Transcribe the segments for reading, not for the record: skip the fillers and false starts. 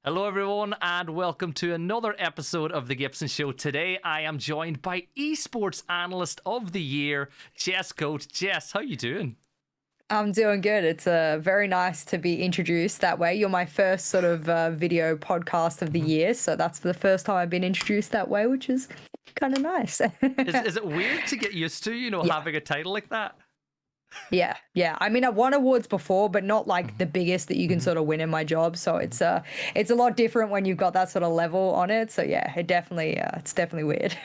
Hello, everyone, and welcome to another episode of the Gibson Show. Today, I am joined by Esports Analyst of the Year, JessGoat. Jess, how you doing? I'm doing good. It's very nice to be introduced that way. You're my first sort of video podcast of the year, so that's the first time I've been introduced that way, which is kind of nice. Is it weird to get used to, Yeah. having a title like that? Yeah. I mean, I've won awards before, but not like the biggest that you can sort of win in my job. So it's a lot different when you've got that sort of level on it. So yeah, it's definitely weird.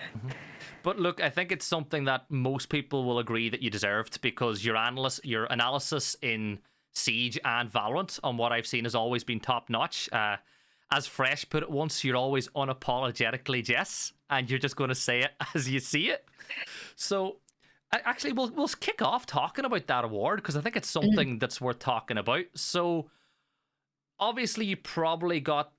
But look, I think it's something that most people will agree that you deserved because your analysis in Siege and Valorant, on what I've seen, has always been top notch. As Fresh put it once, you're always unapologetically Jess, and you're just going to say it as you see it. So, actually, we'll kick off talking about that award because I think it's something that's worth talking about. So, obviously, you probably got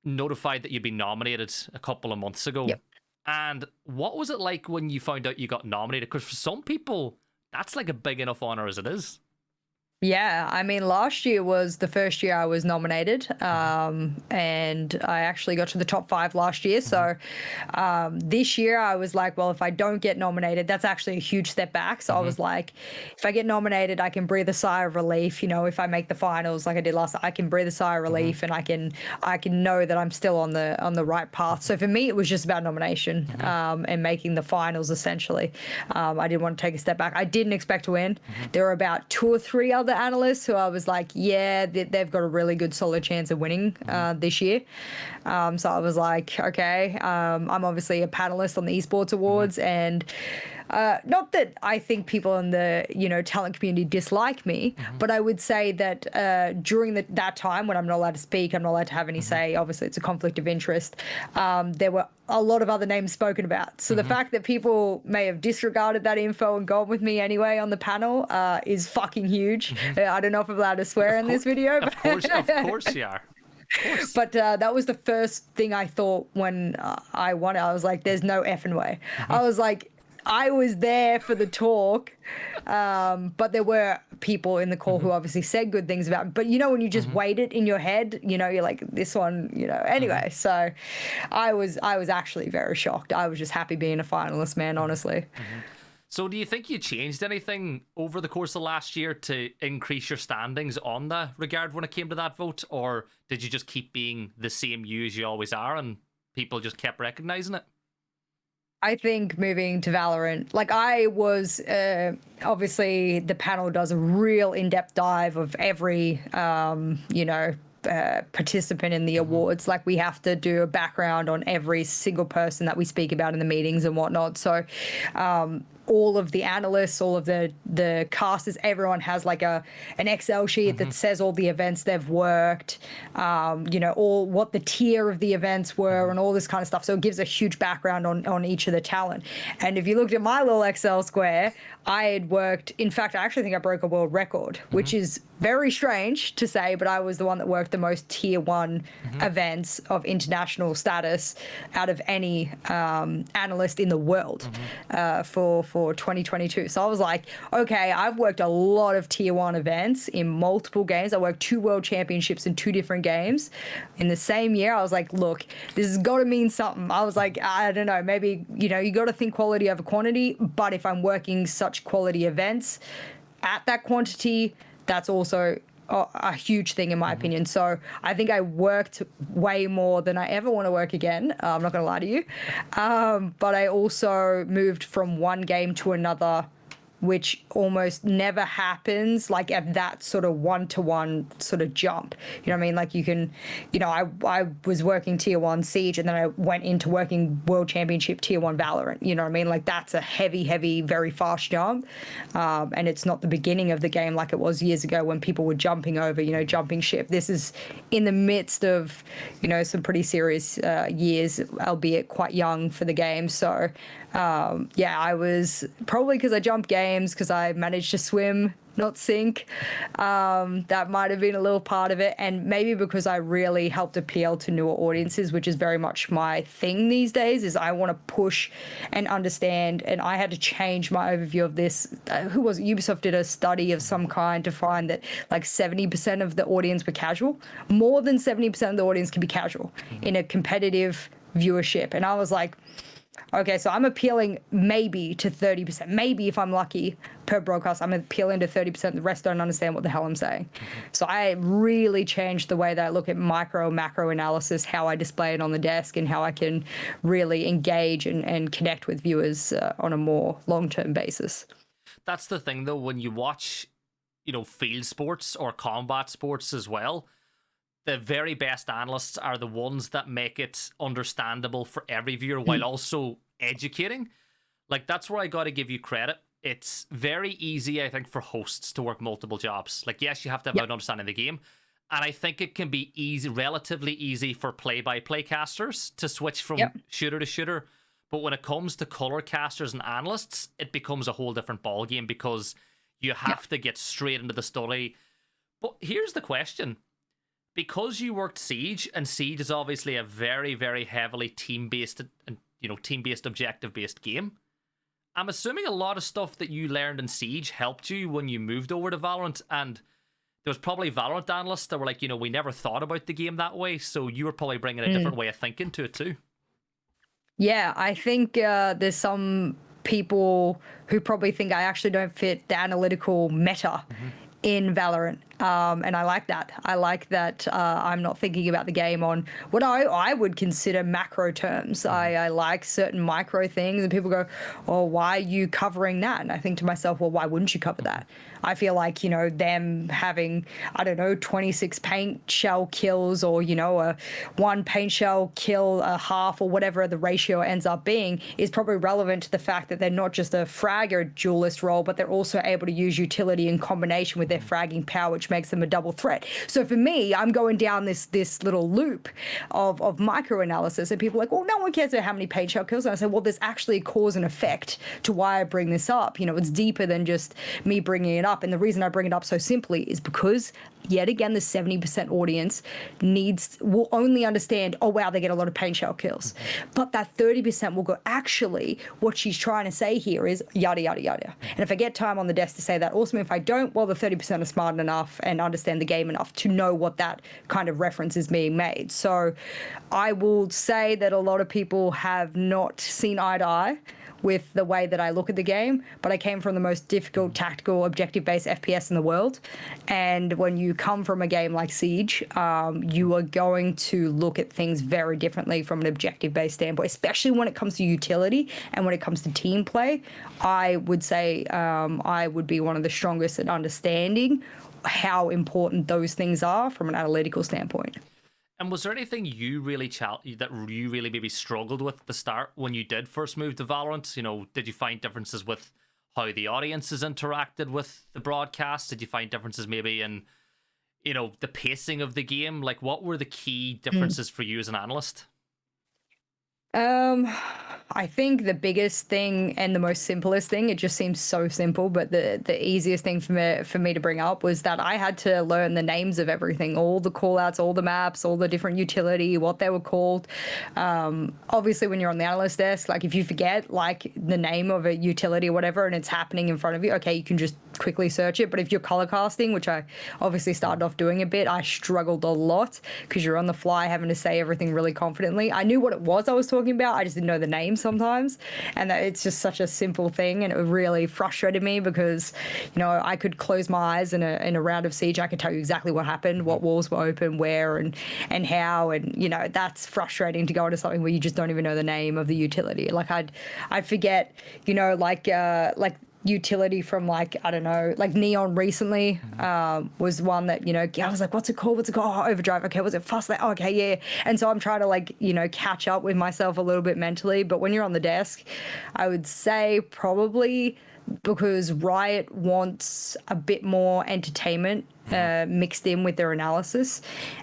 notified that you'd been nominated a couple of months ago. Yep. And what was it like when you found out you got nominated? Because for some people, that's like a big enough honor as it is. Yeah, I mean, last year was the first year I was nominated, and I actually got to the top 5 last year. So this year I was like, well, if I don't get nominated, that's actually a huge step back. So I was like, if I get nominated, I can breathe a sigh of relief. You know, if I make the finals like I did last, I can breathe a sigh of relief, and I can know that I'm still on the right path. So for me, it was just about nomination and making the finals essentially. I didn't want to take a step back. I didn't expect to win. There were about 2 or 3 other analysts who I was like, yeah, they've got a really good solid chance of winning this year. So I was like, okay, I'm obviously a panelist on the Esports Awards, and not that I think people in the talent community dislike me, but I would say that during that time when I'm not allowed to speak, I'm not allowed to have any say. Obviously, it's a conflict of interest. There were a lot of other names spoken about. So the fact that people may have disregarded that info and gone with me anyway on the panel is fucking huge. I don't know if I'm allowed to swear in this video. But of course you are. But that was the first thing I thought when I won it. I was like, there's no effing way. I was like, I was there for the talk, but there were people in the call who obviously said good things about me. But when you just wait it in your head, you're like, this one, Anyway, so I was actually very shocked. I was just happy being a finalist, man, honestly. So do you think you changed anything over the course of last year to increase your standings on the regard when it came to that vote? Or did you just keep being the same you as you always are and people just kept recognizing it? I think moving to Valorant, like I was, obviously the panel does a real in-depth dive of every, participant in the awards. Like we have to do a background on every single person that we speak about in the meetings and whatnot. So all of the analysts, all of the casters, everyone has like an Excel sheet that says all the events they've worked, all what the tier of the events were and all this kind of stuff. So it gives a huge background on each of the talent. And if you looked at my little Excel square, I had worked, in fact, I actually think I broke a world record, which is very strange to say, but I was the one that worked the most tier 1 events of international status out of any analyst in the world for 2022. So I was like, okay, I've worked a lot of tier 1 events in multiple games. I worked 2 world championships in 2 different games in the same year. I was like, look, this has got to mean something. I was like, I don't know, maybe, you got to think quality over quantity, but if I'm working such quality events at that quantity, that's also a huge thing in my opinion. So I think I worked way more than I ever want to work again. I'm not going to lie to you. But I also moved from one game to another, which almost never happens like at that sort of one-to-one sort of jump. You know what I mean? Like you can, I was working tier 1 Siege and then I went into working world championship tier 1 Valorant. You know what I mean? Like that's a heavy, very fast jump. And it's not the beginning of the game like it was years ago when people were jumping over, jumping ship. This is in the midst of, some pretty serious years, albeit quite young for the game. So I was probably because I jumped games, because I managed to swim not sync. That might have been a little part of it. And maybe because I really helped appeal to newer audiences, which is very much my thing these days, is I want to push and understand. And I had to change my overview of this. Who was it? Ubisoft did a study of some kind to find that like 70% of the audience were casual. More than 70% of the audience can be casual in a competitive viewership. And I was like, okay, so I'm appealing maybe to 30%. Maybe if I'm lucky per broadcast, I'm appealing to 30%. The rest don't understand what the hell I'm saying. So I really changed the way that I look at micro, macro analysis, how I display it on the desk, and how I can really engage and connect with viewers on a more long-term basis. That's the thing, though, when you watch, field sports or combat sports as well, the very best analysts are the ones that make it understandable for every viewer while also educating. Like, that's where I got to give you credit. It's very easy, I think, for hosts to work multiple jobs. Like, yes, you have to have an understanding of the game. And I think it can be relatively easy for play-by-play casters to switch from shooter to shooter. But when it comes to color casters and analysts, it becomes a whole different ballgame because you have to get straight into the story. But here's the question. Because you worked Siege, and Siege is obviously a very, very heavily team-based and team-based, objective-based game, I'm assuming a lot of stuff that you learned in Siege helped you when you moved over to Valorant, and there was probably Valorant analysts that were like, we never thought about the game that way, so you were probably bringing a different way of thinking to it too. Yeah, I think there's some people who probably think I actually don't fit the analytical meta in Valorant. And I like that. I like that I'm not thinking about the game on what I would consider macro terms. I like certain micro things, and people go, "Oh, why are you covering that?" And I think to myself, "Well, why wouldn't you cover that?" I feel like, them having, 26 paint shell kills, or, a one paint shell kill a half, or whatever the ratio ends up being, is probably relevant to the fact that they're not just a frag or duelist role, but they're also able to use utility in combination with their fragging power, which makes them a double threat. So for me, I'm going down this little loop of micro analysis, and people are like, well, no one cares about how many paint shell kills. And I say, well, there's actually a cause and effect to why I bring this up. It's deeper than just me bringing it up. And the reason I bring it up so simply is because, yet again, the 70% audience will only understand, oh, wow, they get a lot of paint shell kills. But that 30% will go, actually, what she's trying to say here is yada, yada, yada. And if I get time on the desk to say that, awesome. If I don't, well, the 30% are smart enough and understand the game enough to know what that kind of reference is being made. So I will say that a lot of people have not seen eye to eye with the way that I look at the game, but I came from the most difficult, tactical, objective-based FPS in the world. And when you come from a game like Siege, you are going to look at things very differently from an objective-based standpoint, especially when it comes to utility and when it comes to team play. I would say I would be one of the strongest at understanding how important those things are from an analytical standpoint. And was there anything you really maybe struggled with at the start when you did first move to Valorant? Did you find differences with how the audiences interacted with the broadcast? Did you find differences maybe in, the pacing of the game? Like, what were the key differences for you as an analyst? I think the biggest thing and the most simplest thing, it just seems so simple, but the easiest thing for me to bring up was that I had to learn the names of everything, all the callouts, all the maps, all the different utility, what they were called. Obviously, when you're on the analyst desk, like if you forget like the name of a utility or whatever and it's happening in front of you, okay, you can just quickly search it. But if you're color casting, which I obviously started off doing a bit, I struggled a lot because you're on the fly having to say everything really confidently. I knew what it was I was talking about, I just didn't know the name sometimes, and it's just such a simple thing, and it really frustrated me because I could close my eyes in a round of Siege, I could tell you exactly what happened, what walls were open, where and how, and that's frustrating to go into something where you just don't even know the name of the utility. Like I'd forget like utility from like Neon recently was one that I was like, what's it called, oh, overdrive, okay, was it fast, oh, okay, yeah. And so I'm trying to catch up with myself a little bit mentally. But when you're on the desk, I would say probably because Riot wants a bit more entertainment mixed in with their analysis,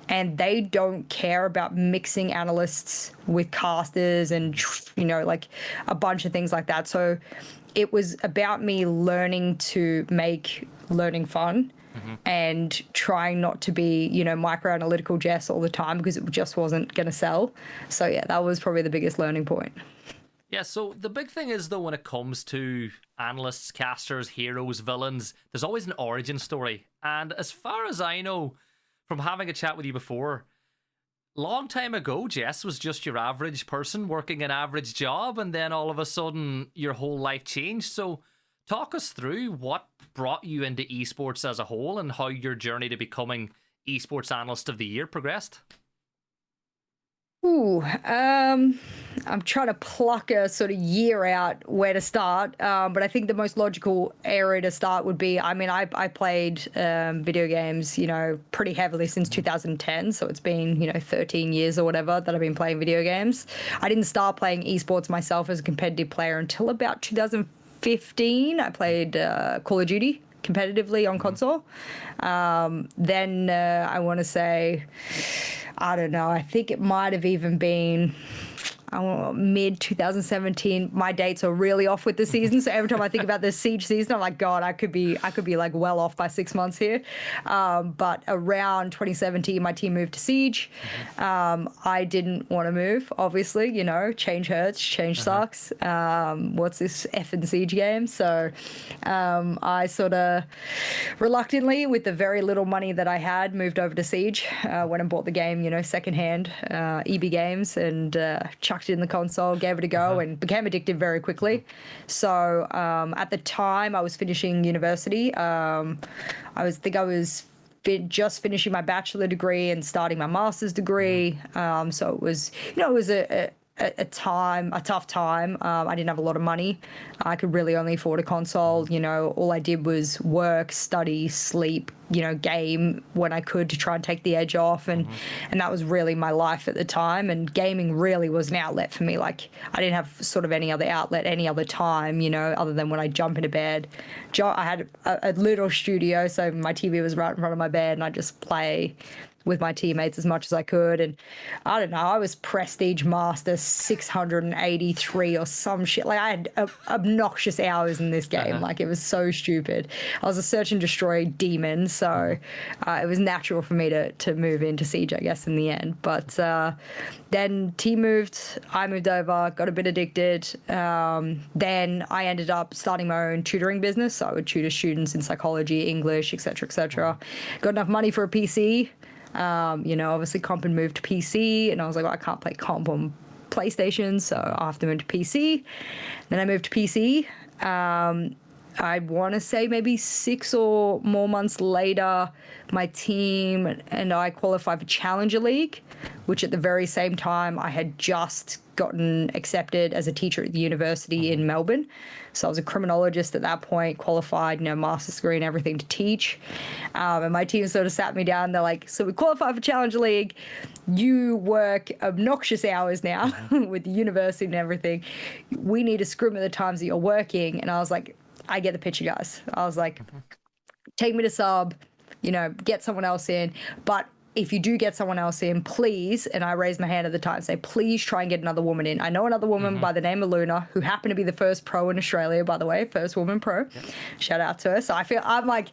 and they don't care about mixing analysts with casters and like a bunch of things like that. So it was about me learning to make learning fun and trying not to be, you know, microanalytical Jess all the time because it just wasn't going to sell. So yeah, that was probably the biggest learning point. Yeah, so the big thing is, though, when it comes to analysts, casters, heroes, villains, there's always an origin story. And as far as I know, from having a chat with you before, long time ago, Jess was just your average person working an average job, and then all of a sudden your whole life changed. So talk us through what brought you into esports as a whole and how your journey to becoming Esports Analyst of the Year progressed. Ooh, I'm trying to pluck a sort of year out where to start, but I think the most logical area to start would be, I mean, I played video games, you know, pretty heavily since 2010, so it's been, you know, 13 years or whatever that I've been playing video games. I didn't start playing esports myself as a competitive player until about 2015. I played Call of Duty competitively on console. Then I want to say, I don't know, I think it might have even been mid 2017. My dates are really off with the season, so every time I think about the Siege season, I'm like, God, I could be like well off by 6 months here. But around 2017, my team moved to Siege. I didn't want to move, obviously, you know, change hurts, change sucks. What's this effing Siege game? So I sort of reluctantly, with the very little money that I had, moved over to Siege. Went and bought the game, you know, secondhand, EB Games, and chucked it in the console, gave it a go, and became addicted very quickly. So at the time, I was finishing university. I was just finishing my bachelor degree and starting my master's degree. So it was, you know, it was a tough time. I didn't have a lot of money. I could really only afford a console. You know, all I did was work, study, sleep, you know, game when I could to try and take the edge off. And that was really my life at the time. And gaming really was an outlet for me. Like, I didn't have sort of any other outlet, any other time, you know, other than when I jump into bed. I had a little studio, so my TV was right in front of my bed, and I just play with my teammates as much as I could. And I don't know, I was Prestige Master 683 or some shit. Like, I had obnoxious hours in this game. Like, it was so stupid. I was a search and destroy demon, so it was natural for me to move into Siege, I guess, in the end. But then team moved, I moved over, got a bit addicted. Then I ended up starting my own tutoring business. So I would tutor students in psychology, English, etc., etc. Got enough money for a PC. You know, obviously comp and moved to PC, and I was like, well, I can't play comp on PlayStation, so I'll have to move to PC. Then I moved to PC. I want to say maybe 6 or more months later, my team and I qualified for Challenger League, which at the very same time I had just gotten accepted as a teacher at the university in Melbourne. So I was a criminologist at that point, qualified, you know, master's degree and everything to teach. And my team sort of sat me down. They're like, so we qualified for Challenger League. You work obnoxious hours now with the university and everything. We need to scrim at the times that you're working. And I was like, I get the picture, guys. I was like, take me to sub, you know, get someone else in. But if you do get someone else in, please, and I raised my hand at the time, say, please try and get another woman in. I know another woman by the name of Luna, who happened to be the first pro in Australia, by the way, first woman pro. Yep. Shout out to her. So I feel, I'm like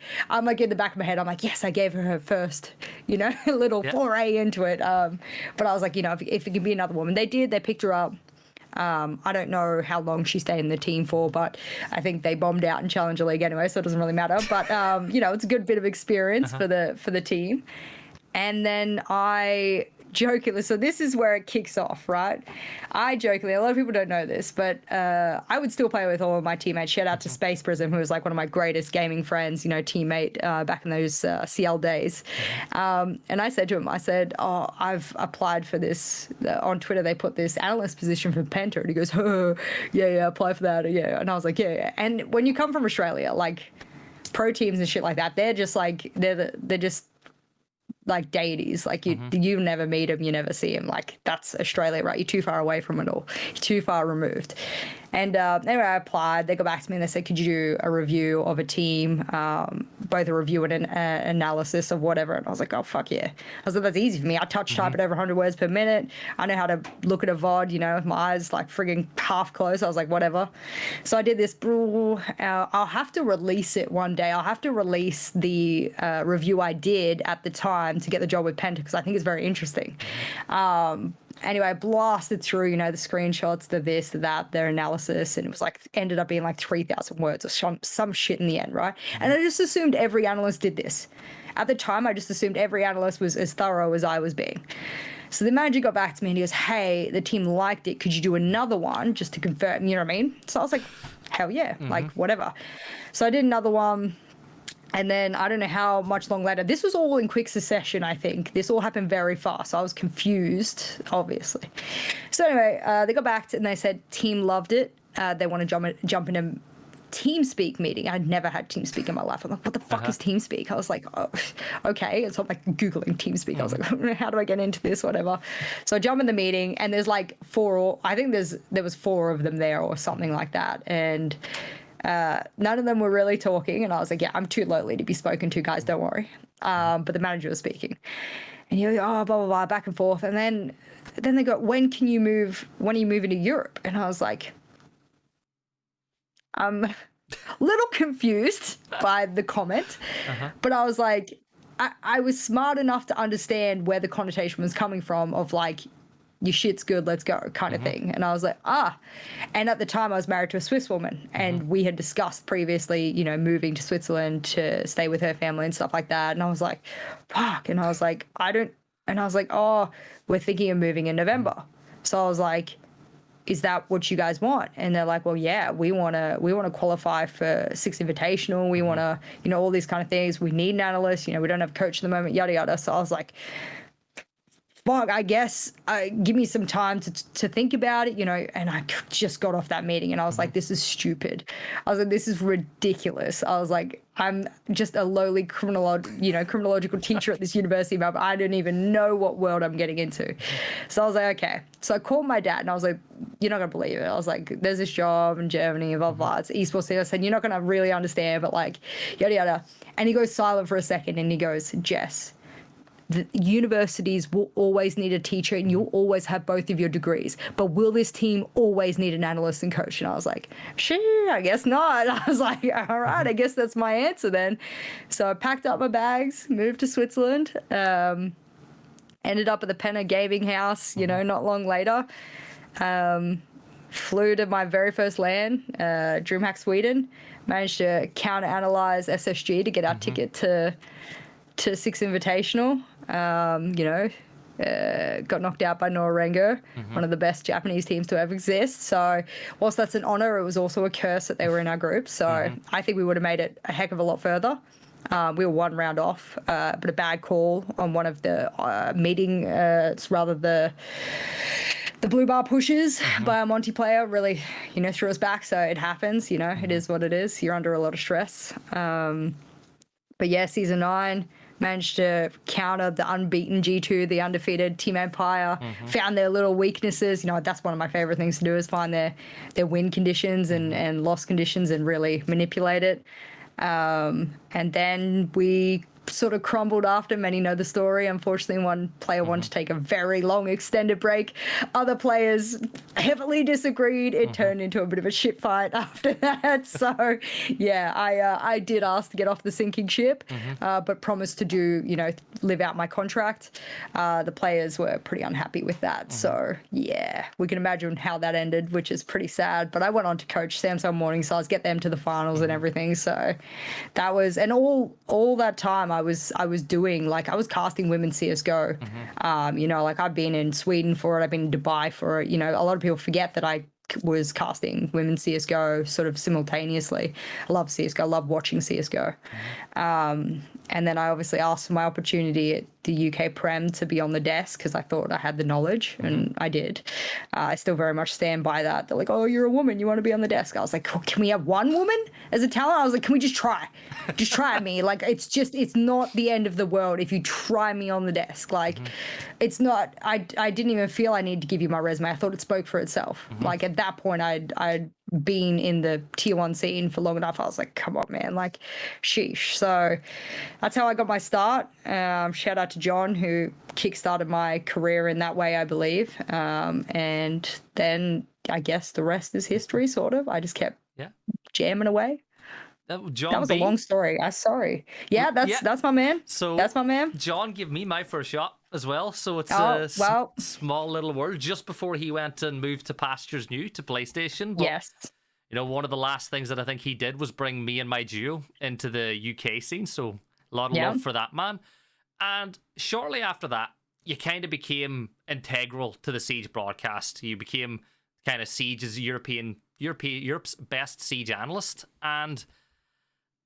in the back of my head, I'm like, yes, I gave her first, you know, little foray into it. But I was like, you know, if it can be another woman. They did, they picked her up. I don't know how long she stayed in the team for, but I think they bombed out in Challenger League anyway, so it doesn't really matter. But you know, it's a good bit of experience for the team. And then I jokingly, so this is where it kicks off, right? I jokingly, a lot of people don't know this, but I would still play with all of my teammates. Shout out to Space Prism, who was like one of my greatest gaming friends, you know, teammate back in those CL days. And I said to him, I said, oh, I've applied for this. On Twitter, they put this analyst position for Penta. And he goes, oh, yeah, apply for that. Yeah. And I was like, yeah. And when you come from Australia, like pro teams and shit like that, they're just like, they're just like deities. Like you never meet them, you never see them. Like that's Australia, right? You're too far away from it all. You're too far removed. And anyway, I applied. They got back to me and they said, could you do a review of a team, both a review and an analysis of whatever? And I was like, oh, fuck yeah. I was like, that's easy for me. I touch type at over 100 words per minute. I know how to look at a VOD, you know, with my eyes like frigging half closed. I was like, whatever. So I did this. I'll have to release it one day. I'll have to release the review I did at the time to get the job with Penta because I think it's very interesting. Anyway, I blasted through, you know, the screenshots, the this, the that, their analysis, and it was like, ended up being like 3,000 words or some shit in the end, right? And I just assumed every analyst did this. At the time, I just assumed every analyst was as thorough as I was being. So the manager got back to me and he goes, hey, the team liked it. Could you do another one just to confirm? You know what I mean? So I was like, hell yeah, like whatever. So I did another one. And then I don't know how much long later, this was all in quick succession, I think. This all happened very fast. So I was confused, obviously. So anyway, they got back and they said team loved it. They want to jump in a TeamSpeak meeting. I'd never had TeamSpeak in my life. I'm like, what the fuck is TeamSpeak? I was like, oh, okay. And so I'm like Googling TeamSpeak. I was like, how do I get into this? Whatever. So I jump in the meeting and there's like I think there was 4 of them there or something like that. And none of them were really talking, and I was like, yeah, I'm too lowly to be spoken to, guys, don't worry. But the manager was speaking. And you're like, oh, blah, blah, blah, back and forth. And then they go, when are you moving to Europe? And I was like, I'm a little confused by the comment. But I was like, I was smart enough to understand where the connotation was coming from of like, your shit's good, let's go kind of thing. And I was like, and at the time I was married to a Swiss woman and we had discussed previously, you know, moving to Switzerland to stay with her family and stuff like that. And I was like, fuck. And I was like, oh, we're thinking of moving in November. So I was like, is that what you guys want? And they're like, well, yeah, we want to qualify for Six Invitational. We want to, you know, all these kind of things. We need an analyst, you know, we don't have a coach at the moment, yada, yada. So I was like, fuck, I guess give me some time to think about it, you know, and I just got off that meeting and I was like, this is stupid. I was like, this is ridiculous. I was like, I'm just a lowly criminological teacher at this university, but I don't even know what world I'm getting into. So I was like, okay. So I called my dad and I was like, you're not going to believe it. I was like, there's this job in Germany, blah, blah, it's esports. I said, you're not going to really understand, but like, yada, yada. And he goes silent for a second and he goes, Jess, the universities will always need a teacher and you'll always have both of your degrees, but will this team always need an analyst and coach? And I was like, sure, I guess not. I was like, all right, I guess that's my answer then. So I packed up my bags, moved to Switzerland, ended up at the Penna Gaming House, you know, not long later. Flew to my very first LAN, DreamHack Sweden, managed to counter-analyze SSG to get our ticket to Six Invitational. Got knocked out by Norengo, one of the best Japanese teams to ever exist. So whilst that's an honor, it was also a curse that they were in our group. So I think we would have made it a heck of a lot further. We were 1 round off, but a bad call on one of the it's rather the blue bar pushes by a Monty player really, you know, threw us back. So it happens, you know, it is what it is. You're under a lot of stress. But yeah, season 9, managed to counter the unbeaten G2, the undefeated Team Empire, found their little weaknesses. You know, that's one of my favorite things to do is find their win conditions and loss conditions and really manipulate it. And then we sort of crumbled after. Many know the story. Unfortunately, one player wanted to take a very long extended break. Other players heavily disagreed. It turned into a bit of a shit fight after that. So yeah, I did ask to get off the sinking ship, but promised to do, you know, live out my contract. The players were pretty unhappy with that. So yeah, we can imagine how that ended, which is pretty sad. But I went on to coach Samsung Morningstars, get them to the finals and everything. So that was, and all that time I was doing, like, I was casting women's CSGO. You know, like, I've been in Sweden for it, I've been in Dubai for it. You know, a lot of people forget that I was casting women's CSGO sort of simultaneously. I love CSGO, I love watching CSGO. And then I obviously asked for my opportunity the UK Prem to be on the desk because I thought I had the knowledge, and I did. I still very much stand by that. They're like, "Oh, you're a woman, you want to be on the desk?" I was like, "Can we have one woman as a talent?" I was like, "Can we just try? Just try me. Like, it's not the end of the world if you try me on the desk. Like, it's not. I didn't even feel I needed to give you my resume. I thought it spoke for itself. Like at that point, I'd been in the tier 1 scene for long enough. I was like, come on, man, like, sheesh. So that's how I got my start. Shout out to John, who kickstarted my career in that way, I believe. And then I guess the rest is history, sort of. I just kept jamming away. John that was B. a long story. I'm sorry. Yeah, that's my man. So that's my man. John gave me my first shot as well. So it's small little world. Just before he went and moved to pastures new to PlayStation. But, yes. You know, one of the last things that I think he did was bring me and my duo into the UK scene. So a lot of love for that man. And shortly after that, you kind of became integral to the Siege broadcast. You became kind of Siege's Europe's best Siege analyst. And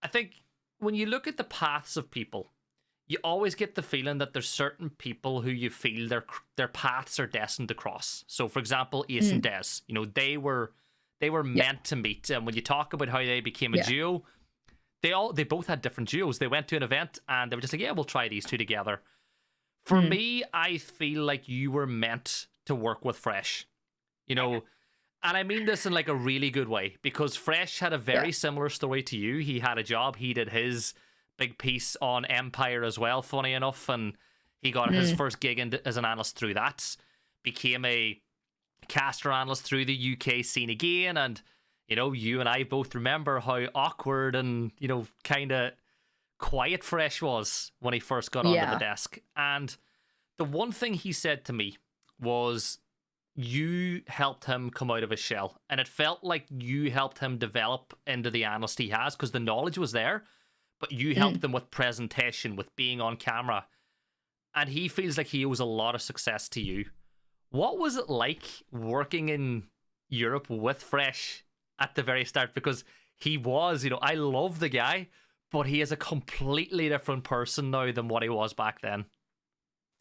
I think when you look at the paths of people, you always get the feeling that there's certain people who you feel their paths are destined to cross. So, for example, Ace and Des, you know, they were meant to meet. And when you talk about how they became a duo, they both had different duos. They went to an event and they were just like, yeah, we'll try these two together. For me, I feel like you were meant to work with Fresh, you know. And I mean this in like a really good way, because Fresh had a very similar story to you. He had a job. He did his big piece on Empire as well, funny enough. And he got his first gig as an analyst through that. Became a caster analyst through the UK scene again. And, you know, you and I both remember how awkward and, you know, kind of quiet Fresh was when he first got onto the desk. And the one thing he said to me was, you helped him come out of his shell, and it felt like you helped him develop into the analyst he has, because the knowledge was there, but you helped him with presentation, with being on camera, and he feels like he owes a lot of success to you. What was it like working in Europe with Fresh at the very start? Because he was, you know, I love the guy, but he is a completely different person now than what he was back then.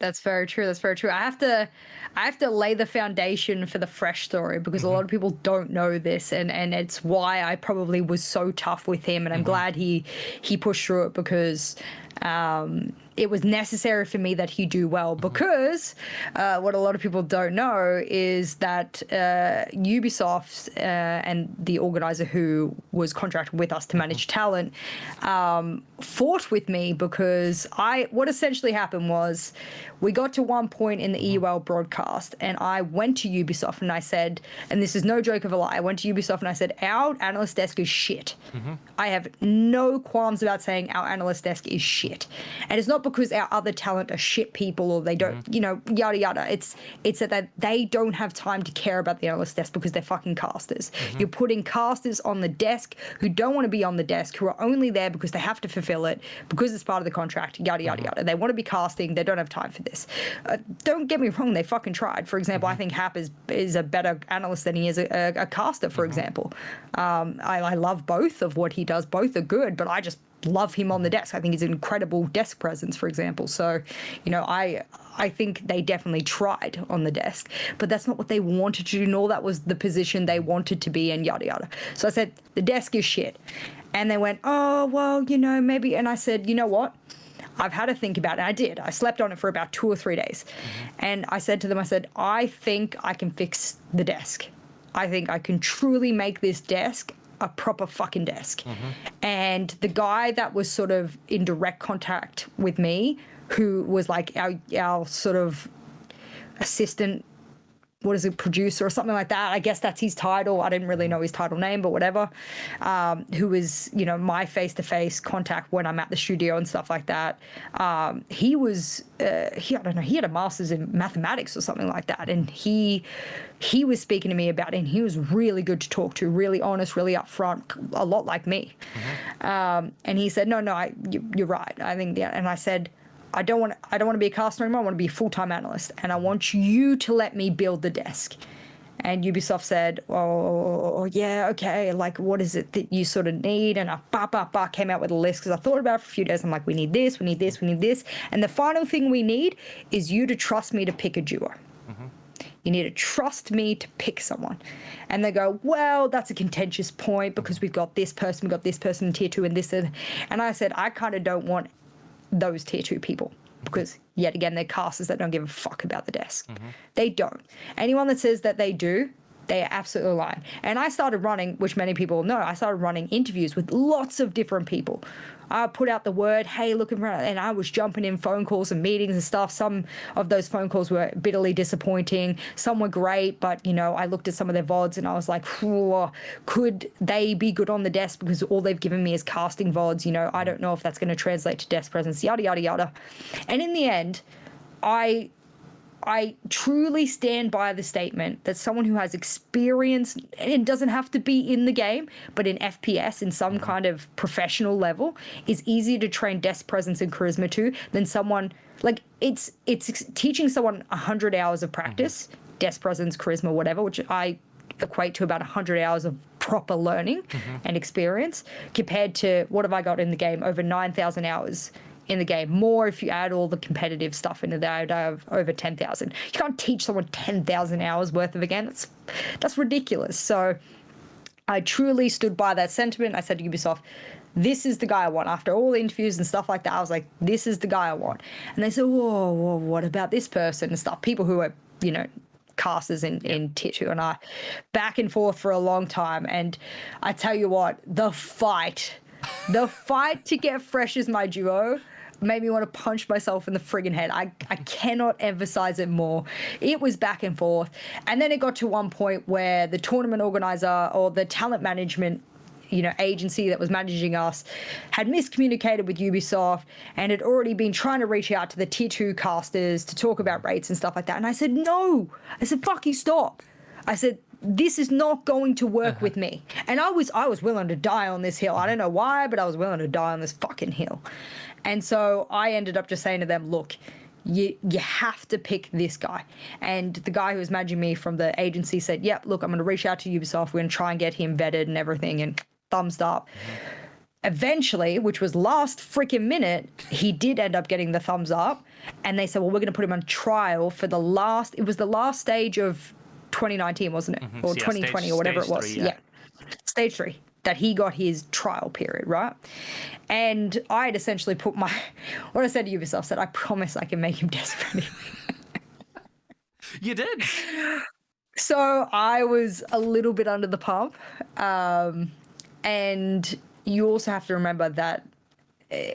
That's very true. That's very true. I have to lay the foundation for the Fresh story, because a lot of people don't know this, and it's why I probably was so tough with him, and I'm glad he pushed through it, because it was necessary for me that he do well, because what a lot of people don't know is that Ubisoft and the organizer who was contracted with us to manage Talon fought with me, because what essentially happened was, we got to one point in the EUL broadcast, and I went to Ubisoft and I said, and this is no joke of a lie, I went to Ubisoft and I said, our analyst desk is shit. I have no qualms about saying our analyst desk is shit. And it's not because our other talent are shit people, or they don't, you know, yada yada. It's that they don't have time to care about the analyst desk because they're fucking casters. You're putting casters on the desk who don't want to be on the desk, who are only there because they have to fulfill it, because it's part of the contract, yada yada yada. They want to be casting, they don't have time for this. Don't get me wrong, they fucking tried. For example, I think Hap is a better analyst than he is a caster, for example. I love both of what he does. Both are good, but I just love him on the desk. I think he's an incredible desk presence, for example. So, you know, I think they definitely tried on the desk, but that's not what they wanted to do, nor that was the position they wanted to be in, yada yada. So I said, the desk is shit. And they went, oh, well, you know, maybe. And I said, you know what? I've had to think about it. And I did. I slept on it for about 2 or 3 days. And I said to them, I think I can fix the desk. I think I can truly make this desk a proper fucking desk. And the guy that was sort of in direct contact with me, who was like our sort of assistant, what is it, producer or something like that, I guess that's his title, I didn't really know his title name, but whatever, who was, you know, my face-to-face contact when I'm at the studio and stuff like that. He was I don't know, he had a master's in mathematics or something like that, and he was speaking to me about it, and he was really good to talk to, really honest, really upfront, a lot like me. And he said, no, you're right, I think, yeah. And I said, I don't want to be a caster anymore. I want to be a full-time analyst, and I want you to let me build the desk. And Ubisoft said, oh, yeah, okay, like, what is it that you sort of need? And I came out with a list because I thought about it for a few days. I'm like, we need this, we need this, we need this. And the final thing we need is you to trust me to pick a duo. You need to trust me to pick someone. And they go, well, that's a contentious point because we've got this person in tier 2 and this. And I said, I kind of don't want those tier 2 people because, yet again, they're casters that don't give a fuck about the desk. They don't. Anyone that says that they do, they are absolutely lying. And I started running, which many people know, I started running interviews with lots of different people. I put out the word, hey, looking around, and I was jumping in phone calls and meetings and stuff. Some of those phone calls were bitterly disappointing. Some were great, but, you know, I looked at some of their VODs and I was like, could they be good on the desk because all they've given me is casting VODs? You know, I don't know if that's going to translate to desk presence, yada, yada, yada. And in the end, I truly stand by the statement that someone who has experience, and doesn't have to be in the game, but in FPS in some kind of professional level, is easier to train desk presence and charisma to than someone like it's teaching someone 100 hours of practice, desk presence, charisma, whatever, which I equate to about 100 hours of proper learning and experience, compared to what have I got in the game, over 9,000 hours in the game. More if you add all the competitive stuff into that, I have over 10,000. You can't teach someone 10,000 hours worth of a game. That's ridiculous. So I truly stood by that sentiment. I said to Ubisoft, this is the guy I want. After all the interviews and stuff like that, I was like, this is the guy I want. And they said, whoa, what about this person and stuff? People who are, you know, casters in tier 2, and I back and forth for a long time. And I tell you what, the fight to get Fresh as my duo made me want to punch myself in the friggin' head. I cannot emphasize it more. It was back and forth. And then it got to one point where the tournament organizer or the talent management, you know, agency that was managing us had miscommunicated with Ubisoft and had already been trying to reach out to the tier 2 casters to talk about rates and stuff like that. And I said, no. I said, fuck you, stop. I said, this is not going to work with me. And I was willing to die on this hill. I don't know why, but I was willing to die on this fucking hill. And so I ended up just saying to them, look, you have to pick this guy. And the guy who was managing me from the agency said, yep, look, I'm going to reach out to Ubisoft. We're going to try and get him vetted and everything, and thumbs up. Eventually, which was last freaking minute, he did end up getting the thumbs up. And they said, well, we're going to put him on trial for the last stage of 2019, wasn't it? Or 2020 or whatever it was. Yeah. Stage 3. That he got his trial period, right? And I had essentially put what I said to Ubisoft, said, I promise I can make him desperate. You did. So I was a little bit under the pump. And you also have to remember that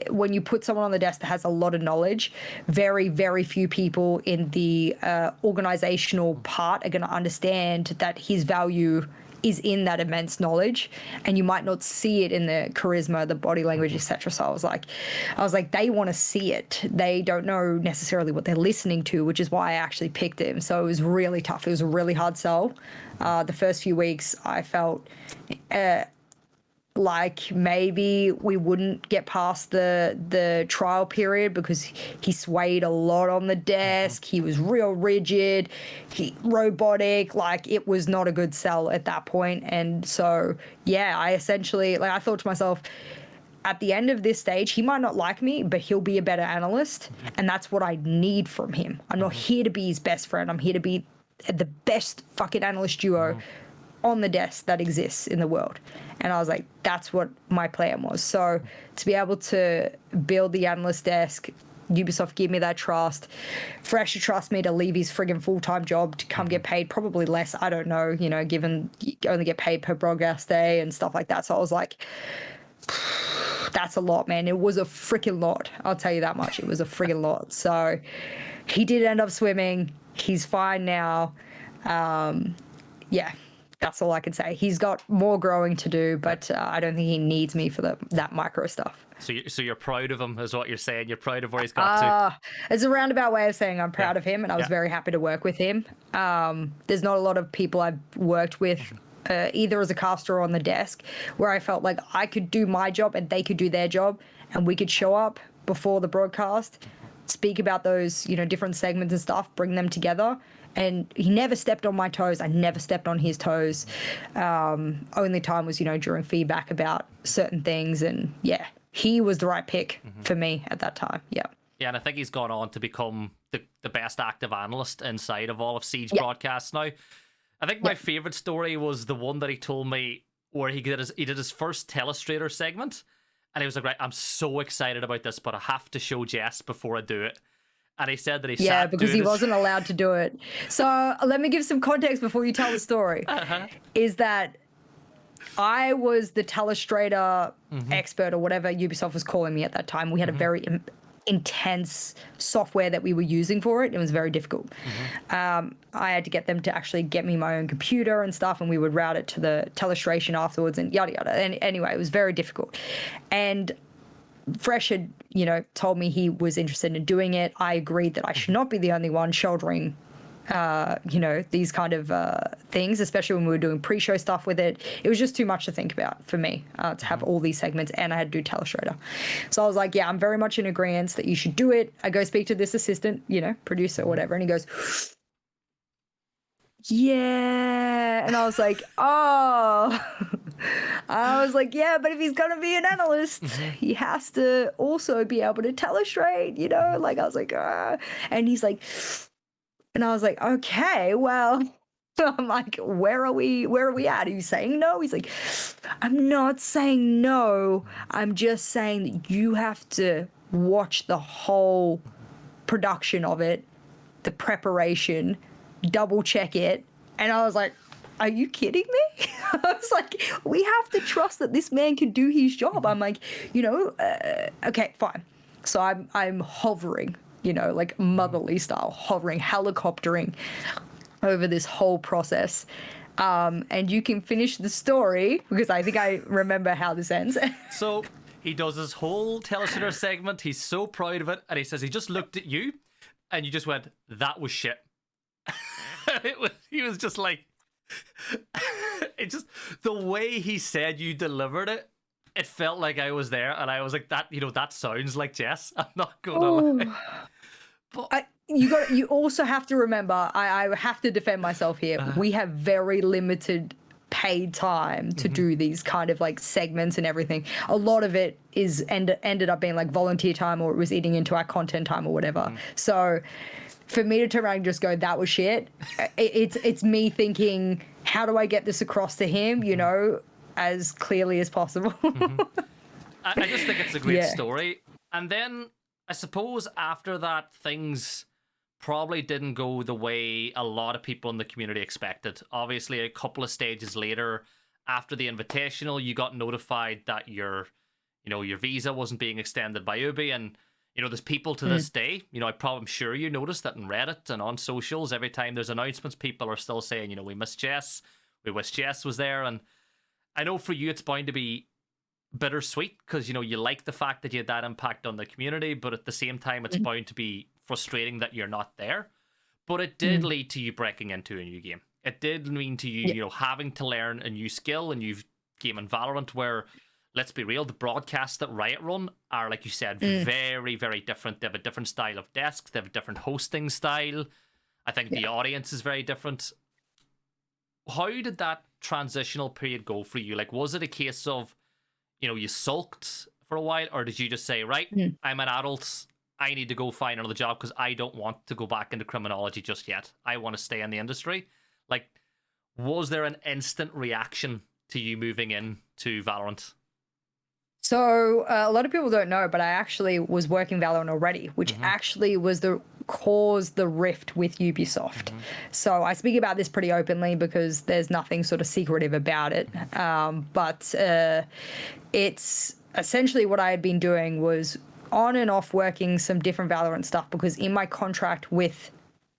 when you put someone on the desk that has a lot of knowledge, very, very few people in the organizational part are going to understand that his value is in that immense knowledge, and you might not see it in the charisma, the body language, etc. So I was like, they want to see it. They don't know necessarily what they're listening to, which is why I actually picked him. So it was really tough. It was a really hard sell. The first few weeks, I felt like maybe we wouldn't get past the trial period because he swayed a lot on the desk. He was real rigid, robotic, like it was not a good sell at that point. And so, yeah, I essentially, like, I thought to myself, at the end of this stage, he might not like me, but he'll be a better analyst. And that's what I need from him. I'm not here to be his best friend. I'm here to be the best fucking analyst duo on the desk that exists in the world. And I was like, that's what my plan was. So to be able to build the analyst desk, Ubisoft give me that trust. Fresh to trust me to leave his friggin' full-time job to come get paid probably less, I don't know, you know, given you only get paid per broadcast day and stuff like that. So I was like, that's a lot, man. It was a freaking lot. I'll tell you that much. It was a friggin' lot. So he did end up swimming. He's fine now. Yeah. That's all I can say. He's got more growing to do, but I don't think he needs me for that micro stuff. So you're proud of him, is what you're saying? You're proud of where he's got to? It's a roundabout way of saying I'm proud of him, and I was very happy to work with him. There's not a lot of people I've worked with, either as a caster or on the desk, where I felt like I could do my job and they could do their job, and we could show up before the broadcast, speak about those, you know, different segments and stuff, bring them together, and he never stepped on my toes. I never stepped on his toes. Only time was, during feedback about certain things. And yeah, he was the right pick for me at that time. Yeah. Yeah, and I think he's gone on to become the best active analyst inside of all of Siege broadcasts now. I think my favorite story was the one that he told me where he did his first Telestrator segment, and he was like, right, I'm so excited about this, but I have to show Jess before I do it. And he said that he because he wasn't allowed to do it. So let me give some context before you tell the story. Is that I was the Telestrator expert or whatever Ubisoft was calling me at that time. We had a very intense software that we were using for it. It was very difficult. I had to get them to actually get me my own computer and stuff, and we would route it to the telestration afterwards and yada yada. And anyway, it was very difficult. And Fresh had, told me he was interested in doing it. I agreed that I should not be the only one shouldering, these kind of things, especially when we were doing pre-show stuff with it. It was just too much to think about for me to have all these segments, and I had to do Telestrator. So I was like, yeah, I'm very much in agreement that you should do it. I go speak to this assistant, producer or whatever, and he goes, yeah. And I was like, oh. I was like, yeah, but if he's going to be an analyst, he has to also be able to telestrate, like I was like, and he's like, and I was like, okay, well, I'm like, where are we at? Are you saying no? He's like, I'm not saying no. I'm just saying that you have to watch the whole production of it, the preparation, double check it. And I was like, are you kidding me? I was like, we have to trust that this man can do his job. I'm like, okay, fine. So I'm hovering, like motherly style, hovering, helicoptering over this whole process. And you can finish the story because I think I remember how this ends. So he does his whole Telestrator segment. He's so proud of it. And he says he just looked at you and you just went, that was shit. He was just like, it just, the way he said you delivered it, it felt like I was there, and I was like, that that sounds like Jess. I'm not gonna lie. But you also have to remember, I have to defend myself here. We have very limited paid time to do these kind of like segments and everything. A lot of it is ended up being like volunteer time, or it was eating into our content time or whatever. So for me to turn around and just go, that was shit, it's me thinking, how do I get this across to him, as clearly as possible? I just think it's a great story. And then I suppose after that, things probably didn't go the way a lot of people in the community expected. Obviously, a couple of stages later, after the Invitational, you got notified that your visa wasn't being extended by Ubi, and there's people to this day, I'm sure you noticed that in Reddit and on socials, every time there's announcements, people are still saying, we miss Jess, we wish Jess was there. And I know for you, it's bound to be bittersweet because, you like the fact that you had that impact on the community, but at the same time, it's bound to be frustrating that you're not there. But it did lead to you breaking into a new game. It did mean to you, having to learn a new skill, a new game in Valorant where, let's be real, the broadcasts that Riot run are, like you said, very, very different. They have a different style of desks. They have a different hosting style. I think the audience is very different. How did that transitional period go for you? Like, was it a case of, you sulked for a while, or did you just say, right, I'm an adult, I need to go find another job because I don't want to go back into criminology just yet. I want to stay in the industry. Like, was there an instant reaction to you moving into Valorant? So a lot of people don't know, but I actually was working Valorant already, which actually was caused the rift with Ubisoft. So I speak about this pretty openly because there's nothing sort of secretive about it. But it's essentially what I had been doing was on and off working some different Valorant stuff because in my contract with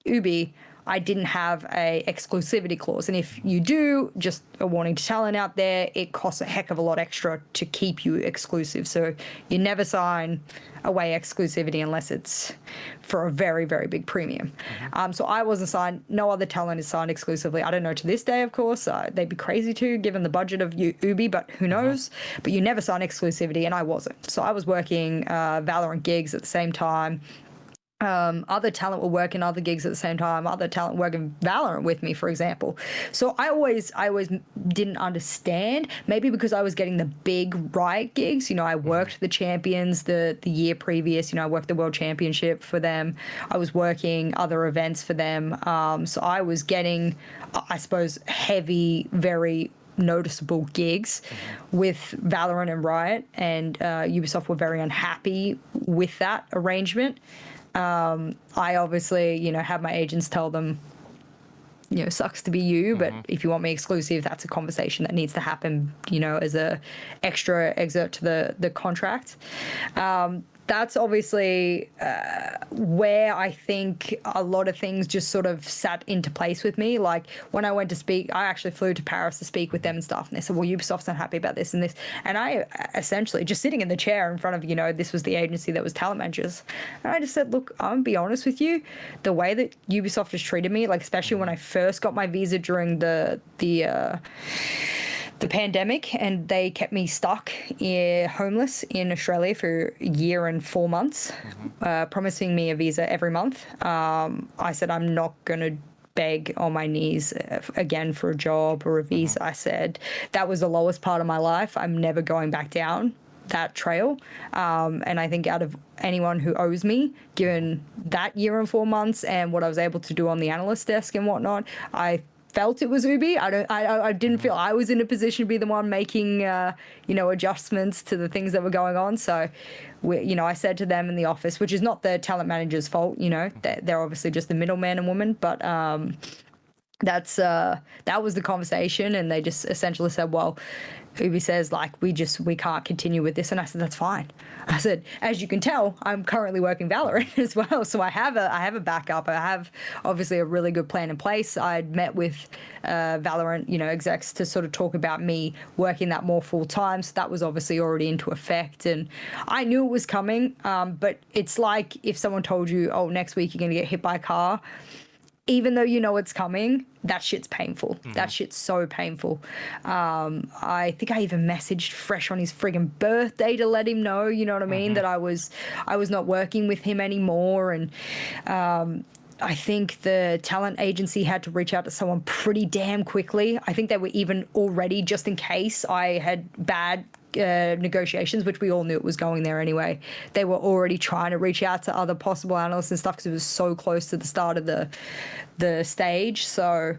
Ubi, I didn't have a exclusivity clause. And if you do, just a warning to Talon out there, it costs a heck of a lot extra to keep you exclusive. So you never sign away exclusivity unless it's for a very, very big premium. So I wasn't signed. No other Talon is signed exclusively. I don't know to this day, of course. They'd be crazy to, given the budget of Ubi, but who knows? But you never sign exclusivity, and I wasn't. So I was working Valorant gigs at the same time. Other talent were working other gigs at the same time, other talent working Valorant with me, for example. So I always didn't understand, maybe because I was getting the big Riot gigs. I worked the champions the year previous. I worked the world championship for them. I was working other events for them. So I was getting, I suppose, heavy, very noticeable gigs with Valorant and Riot, and Ubisoft were very unhappy with that arrangement. I obviously, had my agents tell them, sucks to be you, but if you want me exclusive, that's a conversation that needs to happen, as a extra excerpt to the contract. That's obviously where I think a lot of things just sort of sat into place with me. Like when I went to speak, I actually flew to Paris to speak with them and stuff. And they said, well, Ubisoft's not happy about this and this. And I essentially just sitting in the chair in front of, this was the agency that was talent managers. And I just said, look, I'm going to be honest with you. The way that Ubisoft has treated me, like especially when I first got my visa during the pandemic, and they kept me stuck homeless in Australia for a year and 4 months, promising me a visa every month. I said, I'm not going to beg on my knees again for a job or a visa. I said, that was the lowest part of my life. I'm never going back down that trail. And I think out of anyone who owes me, given that year and 4 months and what I was able to do on the analyst desk and whatnot, I felt it was Ubi. I didn't feel I was in a position to be the one making adjustments to the things that were going on. So I said to them in the office, which is not the talent manager's fault, they're obviously just the middleman and woman, but that was the conversation, and they just essentially said, well, Ubi says, like, we can't continue with this. And I said, that's fine. I said, as you can tell, I'm currently working Valorant as well. So I have a backup. I have obviously a really good plan in place. I'd met with Valorant, execs to sort of talk about me working that more full time. So that was obviously already into effect. And I knew it was coming. But it's like if someone told you, oh, next week you're going to get hit by a car, even though you know it's coming, that shit's painful. That shit's so painful. I think I even messaged Fresh on his friggin' birthday to let him know, you know what I mean, that I was not working with him anymore. And I think the talent agency had to reach out to someone pretty damn quickly. I think they were even already, just in case I had bad negotiations, which we all knew it was going there anyway. They were already trying to reach out to other possible analysts and stuff because it was so close to the start of the stage. So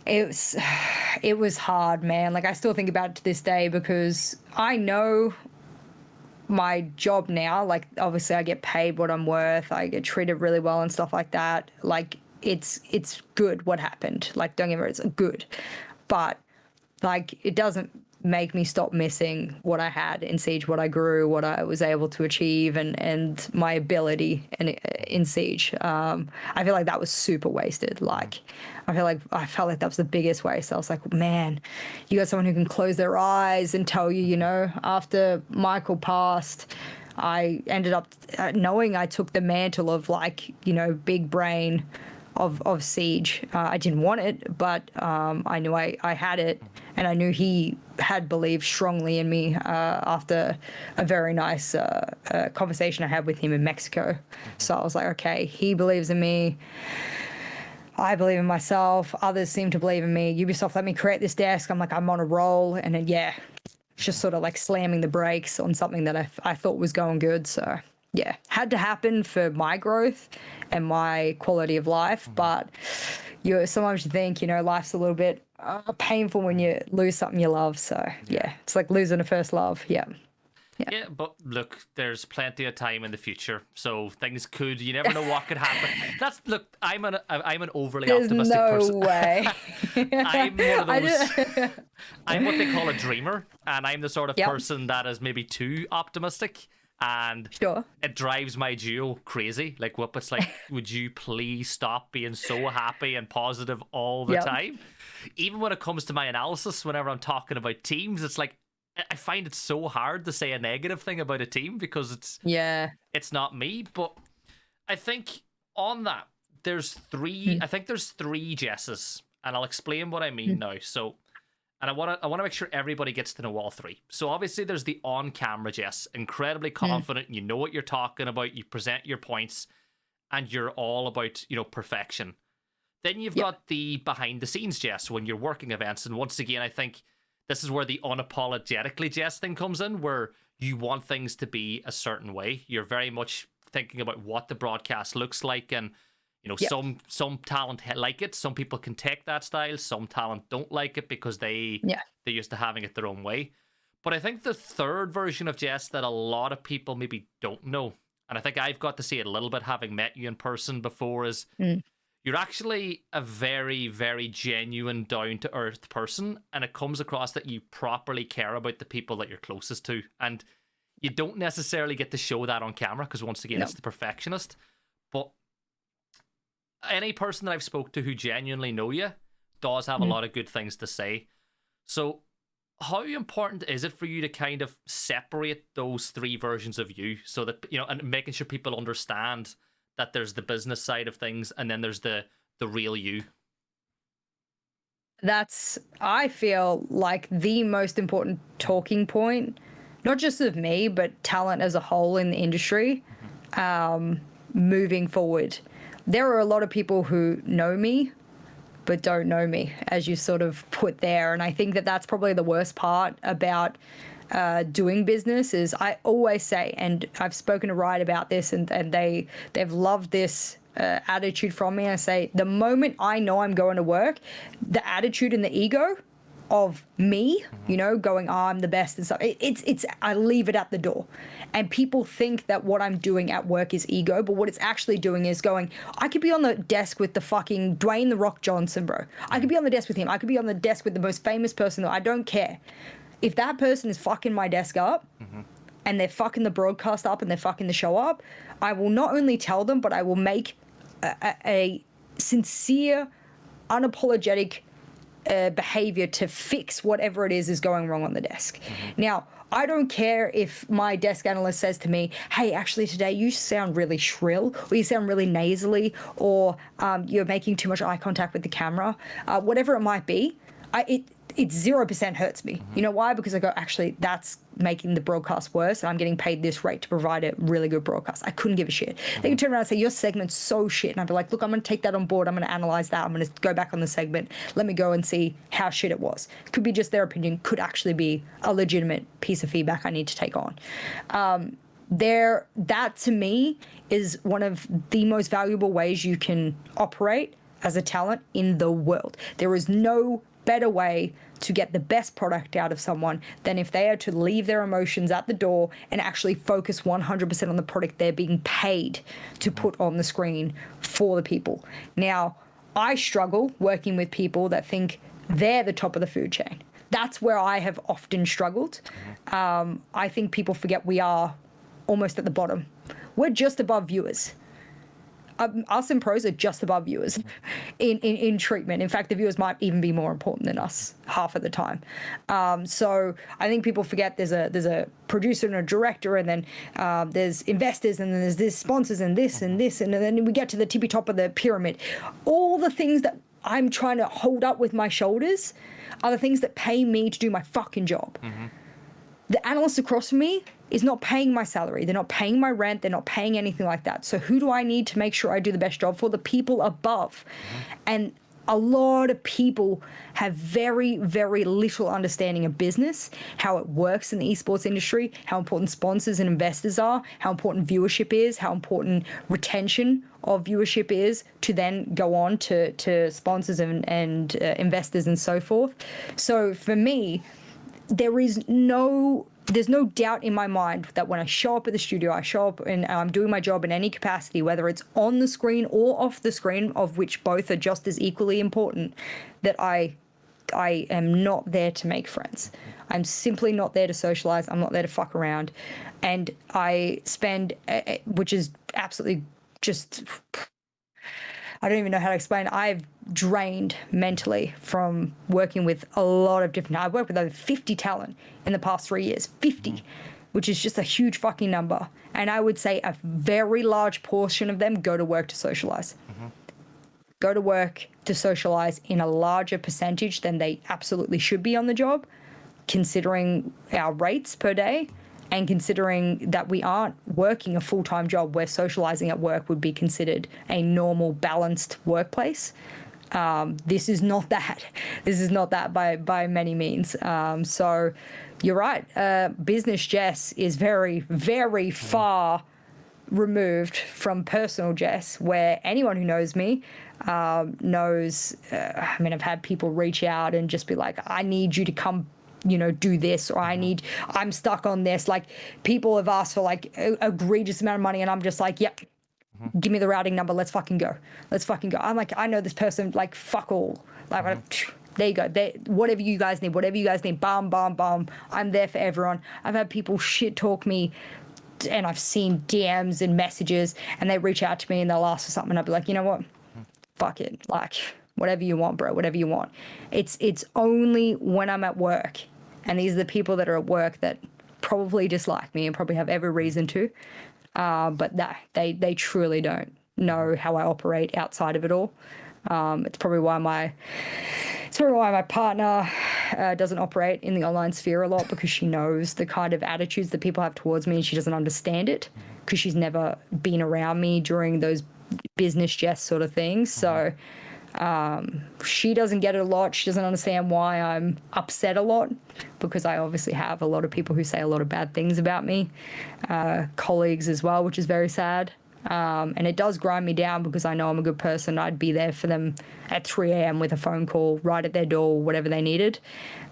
it was hard, man. Like I still think about it to this day because I know my job now, like obviously I get paid what I'm worth, I get treated really well and stuff like that. Like it's good what happened. Like don't get me wrong, it's good. But like it doesn't make me stop missing what I had in Siege, what I grew, what I was able to achieve, and my ability in Siege. I feel like that was super wasted. Like, I felt like that was the biggest waste. I was like, man, you got someone who can close their eyes and tell you, after Michael passed, I ended up knowing I took the mantle of big brain of Siege. I didn't want it, but I knew I had it, and I knew he had believed strongly in me after a very nice conversation I had with him in Mexico. So I was like, okay, he believes in me. I believe in myself. Others seem to believe in me. Ubisoft let me create this desk. I'm like, I'm on a roll. And then, it's just sort of like slamming the brakes on something that I thought was going good. So, had to happen for my growth and my quality of life. But sometimes you think, life's a little bit painful when you lose something you love. So, it's like losing a first love. Yeah. Yeah, but look, there's plenty of time in the future, so things you never know what could happen. I'm an overly optimistic person. There's no way. I'm one of those. I'm what they call a dreamer, and I'm the sort of person that is maybe too optimistic, and it drives my duo crazy. Like, Whoop, it's like, would you please stop being so happy and positive all the time? Even when it comes to my analysis, whenever I'm talking about teams, it's like, I find it so hard to say a negative thing about a team because it's not me. But I think on that, there's three Jesses, and I'll explain what I mean now. So, and I want to make sure everybody gets to know all three. So obviously there's the on-camera Jess, incredibly confident, you know what you're talking about, you present your points, and you're all about, perfection. Then you've got the behind the scenes Jess when you're working events. And once again, I think this is where the unapologetically Jess thing comes in, where you want things to be a certain way. You're very much thinking about what the broadcast looks like, and some talent like it. Some people can take that style. Some talent don't like it because they're used to having it their own way. But I think the third version of Jess that a lot of people maybe don't know, and I think I've got to see it a little bit having met you in person before, is you're actually a very, very genuine, down-to-earth person, and it comes across that you properly care about the people that you're closest to. And you don't necessarily get to show that on camera because, once again, it's the perfectionist. But any person that I've spoke to who genuinely know you does have a lot of good things to say. So how important is it for you to kind of separate those three versions of you, so that, and making sure people understand that there's the business side of things and then there's the real you? That's, I feel like, the most important talking point, not just of me, but talent as a whole in the industry, moving forward. There are a lot of people who know me, but don't know me, as you sort of put there. And I think that that's probably the worst part about doing business. Is I always say, and I've spoken to Riot about this, and they've loved this attitude from me. I say, the moment I know I'm going to work, the attitude and the ego of me, going, I'm the best and stuff, it's I leave it at the door. And people think that what I'm doing at work is ego, but what it's actually doing is going, I could be on the desk with the fucking Dwayne The Rock Johnson, bro. I could be on the desk with him. I could be on the desk with the most famous person. I don't care. If that person is fucking my desk up, and they're fucking the broadcast up, and they're fucking the show up, I will not only tell them, but I will make a sincere, unapologetic behavior to fix whatever it is going wrong on the desk. Now, I don't care if my desk analyst says to me, hey, actually today you sound really shrill, or you sound really nasally, or you're making too much eye contact with the camera. Whatever it might be, it 0% hurts me. You know why? Because I go, actually, that's making the broadcast worse, and I'm getting paid this rate to provide a really good broadcast. I couldn't give a shit. They can turn around and say, your segment's so shit. And I'd be like, look, I'm going to take that on board. I'm going to analyze that. I'm going to go back on the segment. Let me go and see how shit it was. Could be just their opinion. Could actually be a legitimate piece of feedback I need to take on. That to me is one of the most valuable ways you can operate as a talent in the world. There is no better way to get the best product out of someone than if they are to leave their emotions at the door and actually focus 100% on the product they're being paid to put on the screen for the people. Now, I struggle working with people that think they're the top of the food chain. That's where I have often struggled. I think people forget we are almost at the bottom. We're just above viewers. Us and pros are just above viewers in treatment. In fact, the viewers might even be more important than us half of the time. So I think people forget there's a producer and a director, and then there's investors, and then there's this sponsors and this and this, and then we get to the tippy top of the pyramid. All the things that I'm trying to hold up with my shoulders are the things that pay me to do my fucking job. The analyst across from me is not paying my salary. They're not paying my rent. They're not paying anything like that. So who do I need to make sure I do the best job for? The people above. And a lot of people have very, very little understanding of business, how it works in the esports industry, how important sponsors and investors are, how important viewership is, how important retention of viewership is to then go on to sponsors and investors and so forth. So for me, there's no doubt in my mind that when I show up at the studio, I show up and I'm doing my job in any capacity, whether it's on the screen or off the screen, of which both are just as equally important, that I am not there to make friends. I'm simply not there to socialize. I'm not there to fuck around. And I spend, which is absolutely just, I don't even know how to explain. I've drained mentally from working with a lot of different. I've worked with over 50 talent in the past 3 years, 50, which is just a huge fucking number. And I would say a very large portion of them go to work to socialize. Go to work to socialize in a larger percentage than they absolutely should be on the job, considering our rates per day And considering that we aren't working a full-time job where socializing at work would be considered a normal, balanced workplace, this is not that. This is not that by many means. So you're right. Business Jess is very, very far removed from personal Jess, where anyone who knows me knows. I mean, I've had people reach out and just be like, I need you to come, do this, or I'm stuck on this. Like, people have asked for like egregious amount of money, and I'm just like, yep, give me the routing number. Let's fucking go. I'm like, I know this person, like, fuck all. Like, there you go. Whatever you guys need, bam, bam, bam. I'm there for everyone. I've had people shit talk me, and I've seen DMs and messages, and they reach out to me and they'll ask for something, and I'll be like, you know what? Fuck it. Like, whatever you want, bro, whatever you want. It's only when I'm at work, and these are the people that are at work that probably dislike me and probably have every reason to. But they truly don't know how I operate outside of it all. It's probably why my partner doesn't operate in the online sphere a lot, because she knows the kind of attitudes that people have towards me, and she doesn't understand it because she's never been around me during those business Jess sort of things. So she doesn't get it a lot. She doesn't understand why I'm upset a lot, because I obviously have a lot of people who say a lot of bad things about me, colleagues as well, which is very sad. And it does grind me down, because I know I'm a good person. I'd be there for them at 3 a.m. with a phone call right at their door, whatever they needed.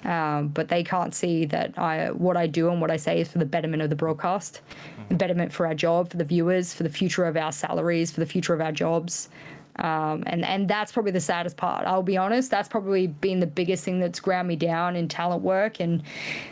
But they can't see that what I do and what I say is for the betterment of the broadcast, the betterment for our job, for the viewers, for the future of our salaries, for the future of our jobs. And that's probably the saddest part. I'll be honest, that's probably been the biggest thing that's ground me down in talent work, and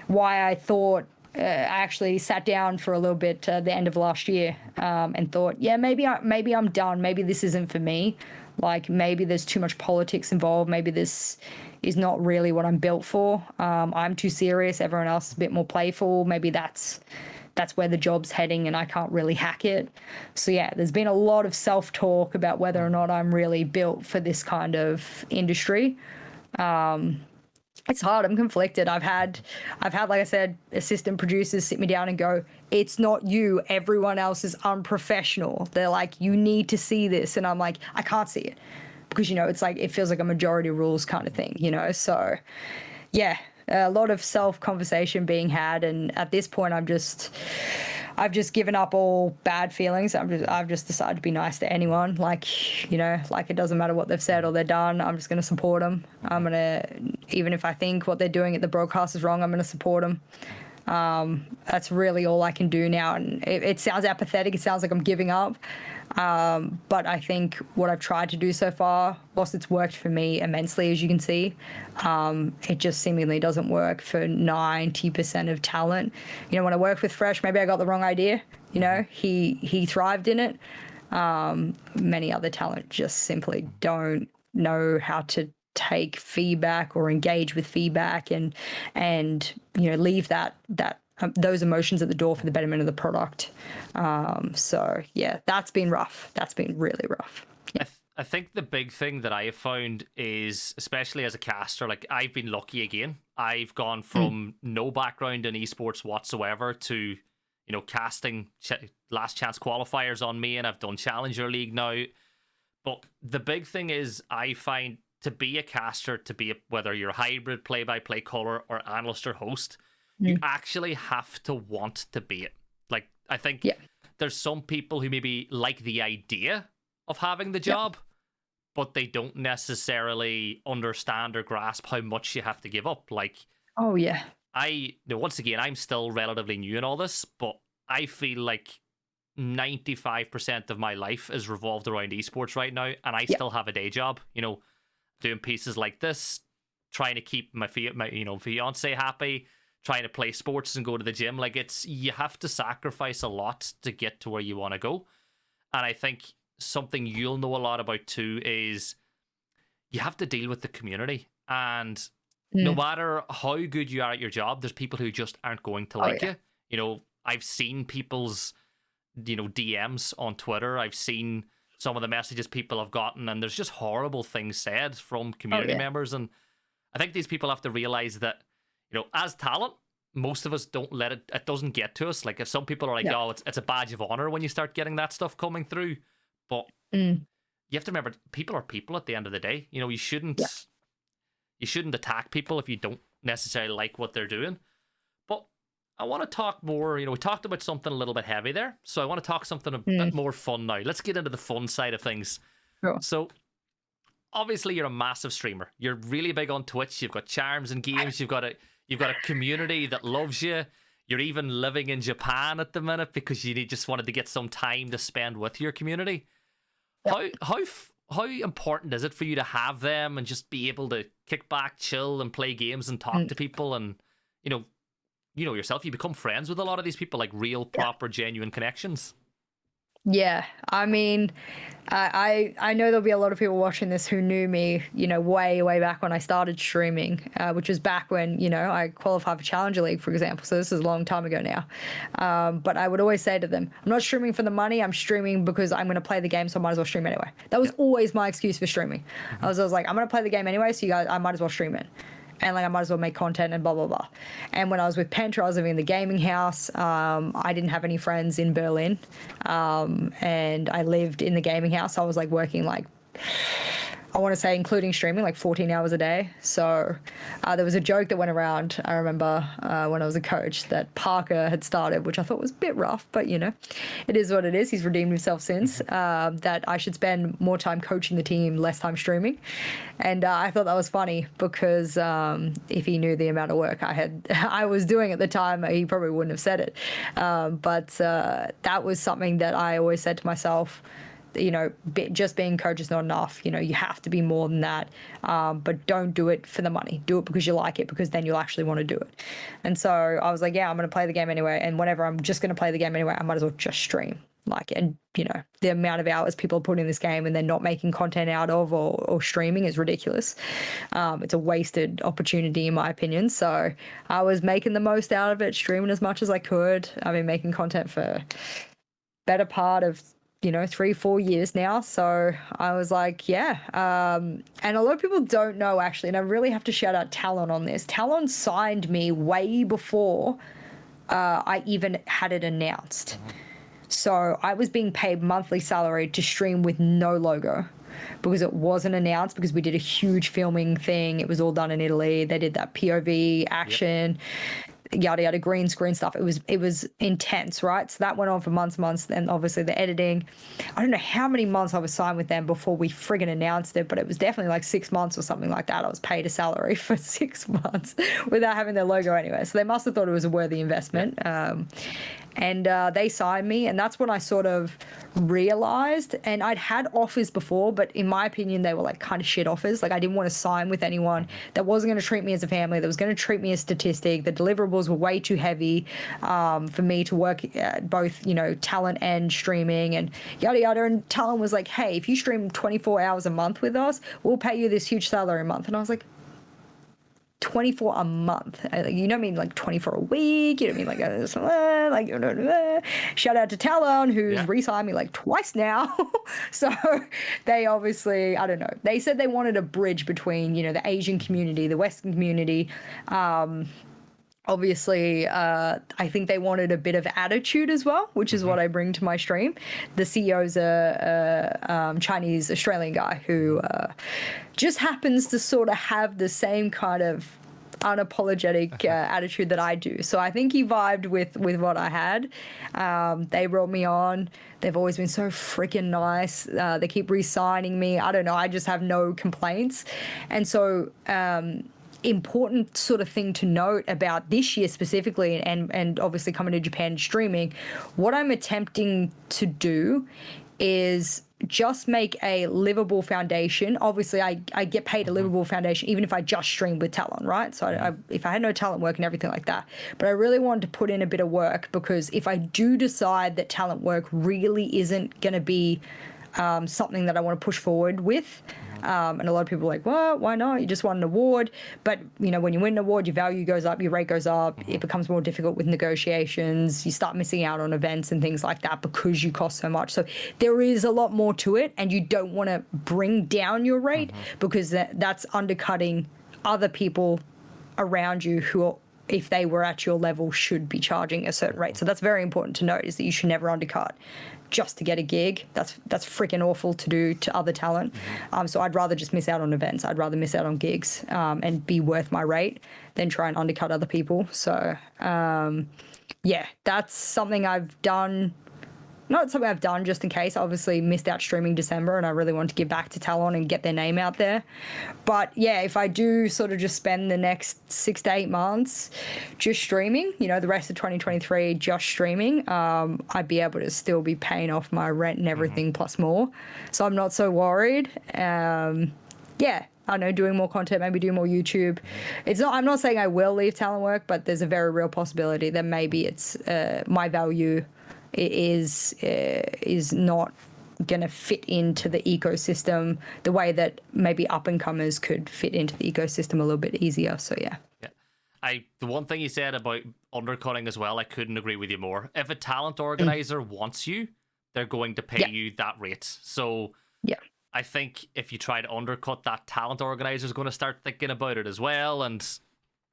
why I thought, I actually sat down for a little bit at the end of last year, and thought, yeah, maybe I'm done. Maybe this isn't for me. Like, maybe there's too much politics involved. Maybe this is not really what I'm built for. I'm too serious. Everyone else is a bit more playful. Maybe that's where the job's heading, and I can't really hack it. So yeah, there's been a lot of self-talk about whether or not I'm really built for this kind of industry. It's hard. I'm conflicted. I've had, like I said, assistant producers sit me down and go, it's not you. Everyone else is unprofessional. They're like, you need to see this. And I'm like, I can't see it, because, it's like, it feels like a majority rules kind of thing, So yeah, a lot of self-conversation being had. And at this point, I've just given up all bad feelings. I've just decided to be nice to anyone. Like, like, it doesn't matter what they've said or they're done. I'm just going to support them. I'm going to, even if I think what they're doing at the broadcast is wrong, I'm going to support them. That's really all I can do now. And it sounds apathetic. It sounds like I'm giving up. But I think what I've tried to do so far, whilst it's worked for me immensely, as you can see, it just seemingly doesn't work for 90% of talent. When I worked with Fresh, maybe I got the wrong idea. He thrived in it. Many other talent just simply don't know how to take feedback or engage with feedback and leave those emotions at the door for the betterment of the product. So yeah, that's been rough. That's been really rough. Yeah. I think the big thing that I have found is, especially as a caster, like, I've been lucky again. I've gone from no background in esports whatsoever to, casting last chance qualifiers on me, and I've done Challenger League now. But the big thing is, I find, to be a caster, whether you're a hybrid, play-by-play caller, or analyst or host, you actually have to want to be it. Like, I think there's some people who maybe like the idea of having the job, but they don't necessarily understand or grasp how much you have to give up. Like, oh yeah, once again, I'm still relatively new in all this, but I feel like 95% of my life is revolved around esports right now, and I still have a day job. Doing pieces like this, trying to keep my fiance happy, trying to play sports and go to the gym. Like, you have to sacrifice a lot to get to where you want to go. And I think something you'll know a lot about too is you have to deal with the community. And no matter how good you are at your job, there's people who just aren't going to like you. I've seen people's, DMs on Twitter. I've seen some of the messages people have gotten, and there's just horrible things said from community members. And I think these people have to realize that, as talent, most of us don't let it doesn't get to us. Like if some people are like, oh, it's a badge of honor when you start getting that stuff coming through. But you have to remember, people are people at the end of the day. You know, you shouldn't attack people if you don't necessarily like what they're doing. But I want to talk more, you know, we talked about something a little bit heavy there. So I want to talk something a bit more fun now. Let's get into the fun side of things. Sure. So obviously you're a massive streamer. You're really big on Twitch. You've got charms and games. You've got a community that loves you. You're even living in Japan at the minute because you just wanted to get some time to spend with your community. Yep. How important is it for you to have them and just be able to kick back, chill, and play games and talk to people? And you know yourself, you become friends with a lot of these people, like real, proper, genuine connections. Yeah, I mean, I know there'll be a lot of people watching this who knew me, you know, way back when I started streaming, which was back when, you know, I qualified for Challenger League, for example. So this is a long time ago now. But I would always say to them, I'm not streaming for the money. I'm streaming because I'm going to play the game, so I might as well stream anyway. That was always my excuse for streaming. I was like, I'm going to play the game anyway, so you guys, I might as well stream it. And like I might as well make content and blah, blah, blah. And when I was with Pentra, I was living in the gaming house. I didn't have any friends in Berlin. And I lived in the gaming house. I was like working like, I want to say including streaming, like 14 hours a day. So there was a joke that went around, I remember when I was a coach, that Parker had started, which I thought was a bit rough, but you know, it is what it is. He's redeemed himself since, that I should spend more time coaching the team, less time streaming. And I thought that was funny because if he knew the amount of work I was doing at the time, he probably wouldn't have said it. But that was something that I always said to myself, you know, just being coach is not enough. You know, you have to be more than that. But don't do it for the money. Do it because you like it, because then you'll actually want to do it. And so I was like, yeah, I'm going to play the game anyway. And whenever I'm just going to play the game anyway, I might as well just stream. Like, and you know, the amount of hours people are putting in this game and they're not making content out of or streaming is ridiculous. It's a wasted opportunity in my opinion. So I was making the most out of it, streaming as much as I could. I've been making content for better part of 3-4 years now. So I was like, yeah. And a lot of people don't know actually, and I really have to shout out Talon on this. Talon signed me way before I even had it announced. So I was being paid monthly salary to stream with no logo because it wasn't announced, because we did a huge filming thing. It was all done in Italy. They did that POV action. Yada yada, green screen stuff. It was intense, right? So that went on for months, and obviously the editing. I don't know how many months I was signed with them before we friggin' announced it, but it was definitely like 6 months or something like that. I was paid a salary for 6 months without having their logo anyway. So they must have thought it was a worthy investment. And they signed me, and that's when I sort of realized, and I'd had offers before, but in my opinion, they were like kind of shit offers. Like I didn't want to sign with anyone that wasn't going to treat me as a family, that was going to treat me as statistic. The deliverables were way too heavy for me to work both, talent and streaming and yada yada. And Talon was like, hey, if you stream 24 hours a month with us, we'll pay you this huge salary a month. And I was like, 24 a month, you know what I mean, like 24 a week, you know what I mean, like shout out to Talon, who's re-signed me like twice now. So they obviously, I don't know, they said they wanted a bridge between the Asian community, the Western community. Obviously, I think they wanted a bit of attitude as well, which is what I bring to my stream. The CEO's a Chinese Australian guy who just happens to sort of have the same kind of unapologetic attitude that I do. So I think he vibed with what I had. They brought me on. They've always been so freaking nice. They keep re-signing me. I don't know. I just have no complaints. And so important sort of thing to note about this year specifically, and obviously coming to Japan streaming, what I'm attempting to do is just make a livable foundation. Obviously I get paid a livable foundation even if I just stream with Talon, right? So if I had no talent work and everything like that, but I really wanted to put in a bit of work, because if I do decide that talent work really isn't going to be something that I want to push forward with. And a lot of people are like, well, why not? You just won an award. But, when you win an award, your value goes up, your rate goes up. It becomes more difficult with negotiations. You start missing out on events and things like that because you cost so much. So there is a lot more to it, and you don't want to bring down your rate because that's undercutting other people around you who are if they were at your level, should be charging a certain rate. So that's very important to note, is that you should never undercut just to get a gig. That's freaking awful to do to other talent. So I'd rather just miss out on events. I'd rather miss out on gigs and be worth my rate than try and undercut other people. So yeah, that's something I've done. Not something I've done just in case. I obviously missed out streaming December and I really want to give back to Talon and get their name out there. But yeah, if I do sort of just spend the next 6 to 8 months just streaming, you know, the rest of 2023 just streaming, I'd be able to still be paying off my rent and everything plus more. So I'm not so worried. Yeah, I don't know, doing more content, maybe do more YouTube. I'm not saying I will leave Talon work, but there's a very real possibility that maybe it's my value is not going to fit into the ecosystem the way that maybe up and comers could fit into the ecosystem a little bit easier. So yeah. The one thing you said about undercutting as well, I couldn't agree with you more. If a talent organizer wants you, they're going to pay you that rate. So yeah, I think if you try to undercut, that talent organizer is going to start thinking about it as well. And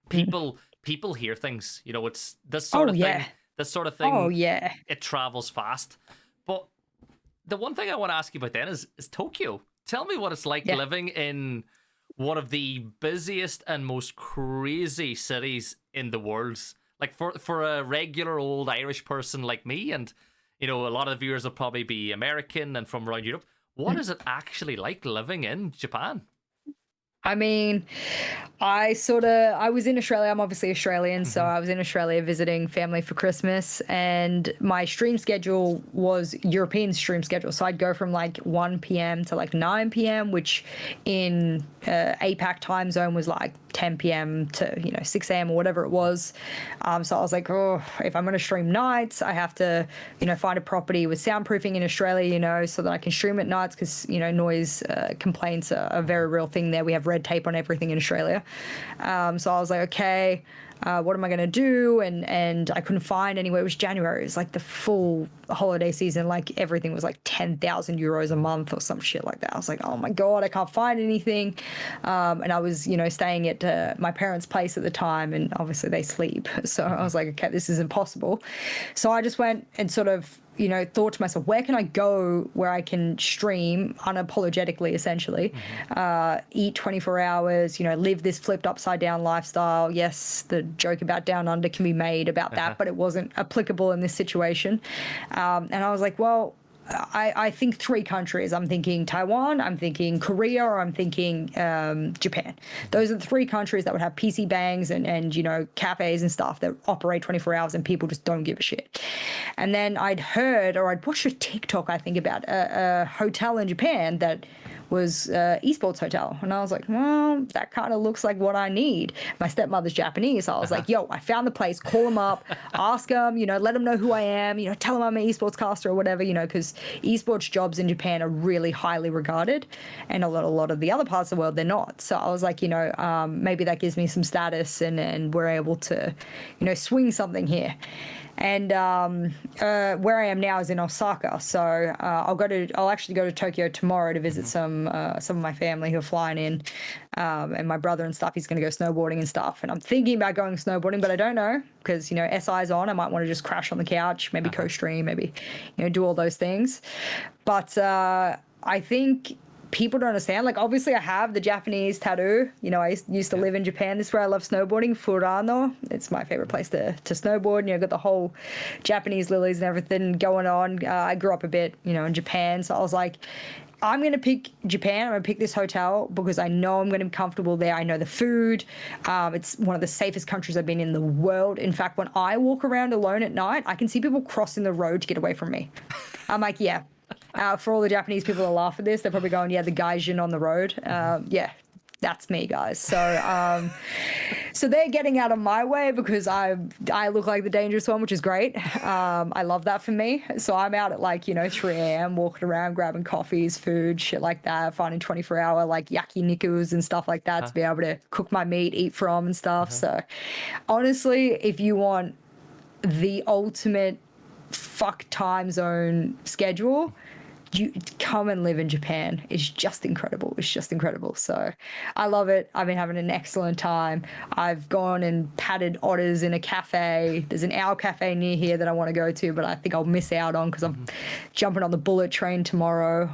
people hear things, you know, it's this sort of thing. This sort of thing, it travels fast. But the one thing I want to ask you about then is Tokyo. Tell me what it's like living in one of the busiest and most crazy cities in the world. Like for a regular old Irish person like me, and you know, a lot of the viewers will probably be American and from around Europe. What is it actually like living in Japan? I mean, I was in Australia. I'm obviously Australian, so I was in Australia visiting family for Christmas, and my stream schedule was European stream schedule. So I'd go from like 1 p.m. to like 9 p.m., which in APAC time zone was like 10 p.m. to 6 a.m. or whatever it was. So I was like, oh, if I'm going to stream nights, I have to find a property with soundproofing in Australia, so that I can stream at nights, because noise complaints are a very real thing there. We have red tape on everything in Australia. So I was like, okay, what am I going to do? And I couldn't find anywhere. It was January. It was like the full holiday season. Like everything was like 10,000 euros a month or some shit like that. I was like, oh my God, I can't find anything. And I was, staying at my parents' place at the time, and obviously they sleep. So I was like, okay, this is impossible. So I just went and sort of, thought to myself, where can I go where I can stream unapologetically, essentially, eat 24 hours, live this flipped upside down lifestyle. Yes, the joke about Down Under can be made about that, but it wasn't applicable in this situation. And I was like, well, I think 3 countries. I'm thinking Taiwan, I'm thinking Korea, or I'm thinking Japan. Those are the 3 countries that would have PC bangs and cafes and stuff that operate 24 hours and people just don't give a shit. And then I'd watched a TikTok, I think, about a hotel in Japan that was Esports Hotel. And I was like, well, that kind of looks like what I need. My stepmother's Japanese. So I was like, yo, I found the place, call them up, ask them, let them know who I am, tell them I'm an esports caster or whatever, because esports jobs in Japan are really highly regarded, and a lot of the other parts of the world, they're not. So I was like, maybe that gives me some status and we're able to, swing something here. And where I am now is in Osaka, so I'll actually go to Tokyo tomorrow to visit some of my family who are flying in, and my brother and stuff. He's going to go snowboarding and stuff, and I'm thinking about going snowboarding, but I don't know, because SI's on. I might want to just crash on the couch, maybe co-stream, maybe do all those things. But I think people don't understand. Like, obviously, I have the Japanese tattoo. I used to live in Japan. This is where I love snowboarding. Furano. It's my favorite place to snowboard. Got the whole Japanese lilies and everything going on. I grew up a bit, in Japan. So I was like, I'm going to pick Japan. I'm going to pick this hotel because I know I'm going to be comfortable there. I know the food. It's one of the safest countries I've been in the world. In fact, when I walk around alone at night, I can see people crossing the road to get away from me. I'm like, yeah. For all the Japanese people that laugh at this, they're probably going, yeah, the gaijin on the road. Yeah, that's me, guys. So so they're getting out of my way because I look like the dangerous one, which is great. I love that for me. So I'm out at 3 a.m. walking around, grabbing coffees, food, shit like that, finding 24-hour yakinikus and stuff like that to be able to cook my meat, eat from and stuff. So honestly, if you want the ultimate fuck time zone schedule, you come and live in Japan is just incredible. It's just incredible. So I love it. I've been having an excellent time. I've gone and patted otters in a cafe. There's an owl cafe near here that I want to go to, but I think I'll miss out on because I'm jumping on the bullet train tomorrow.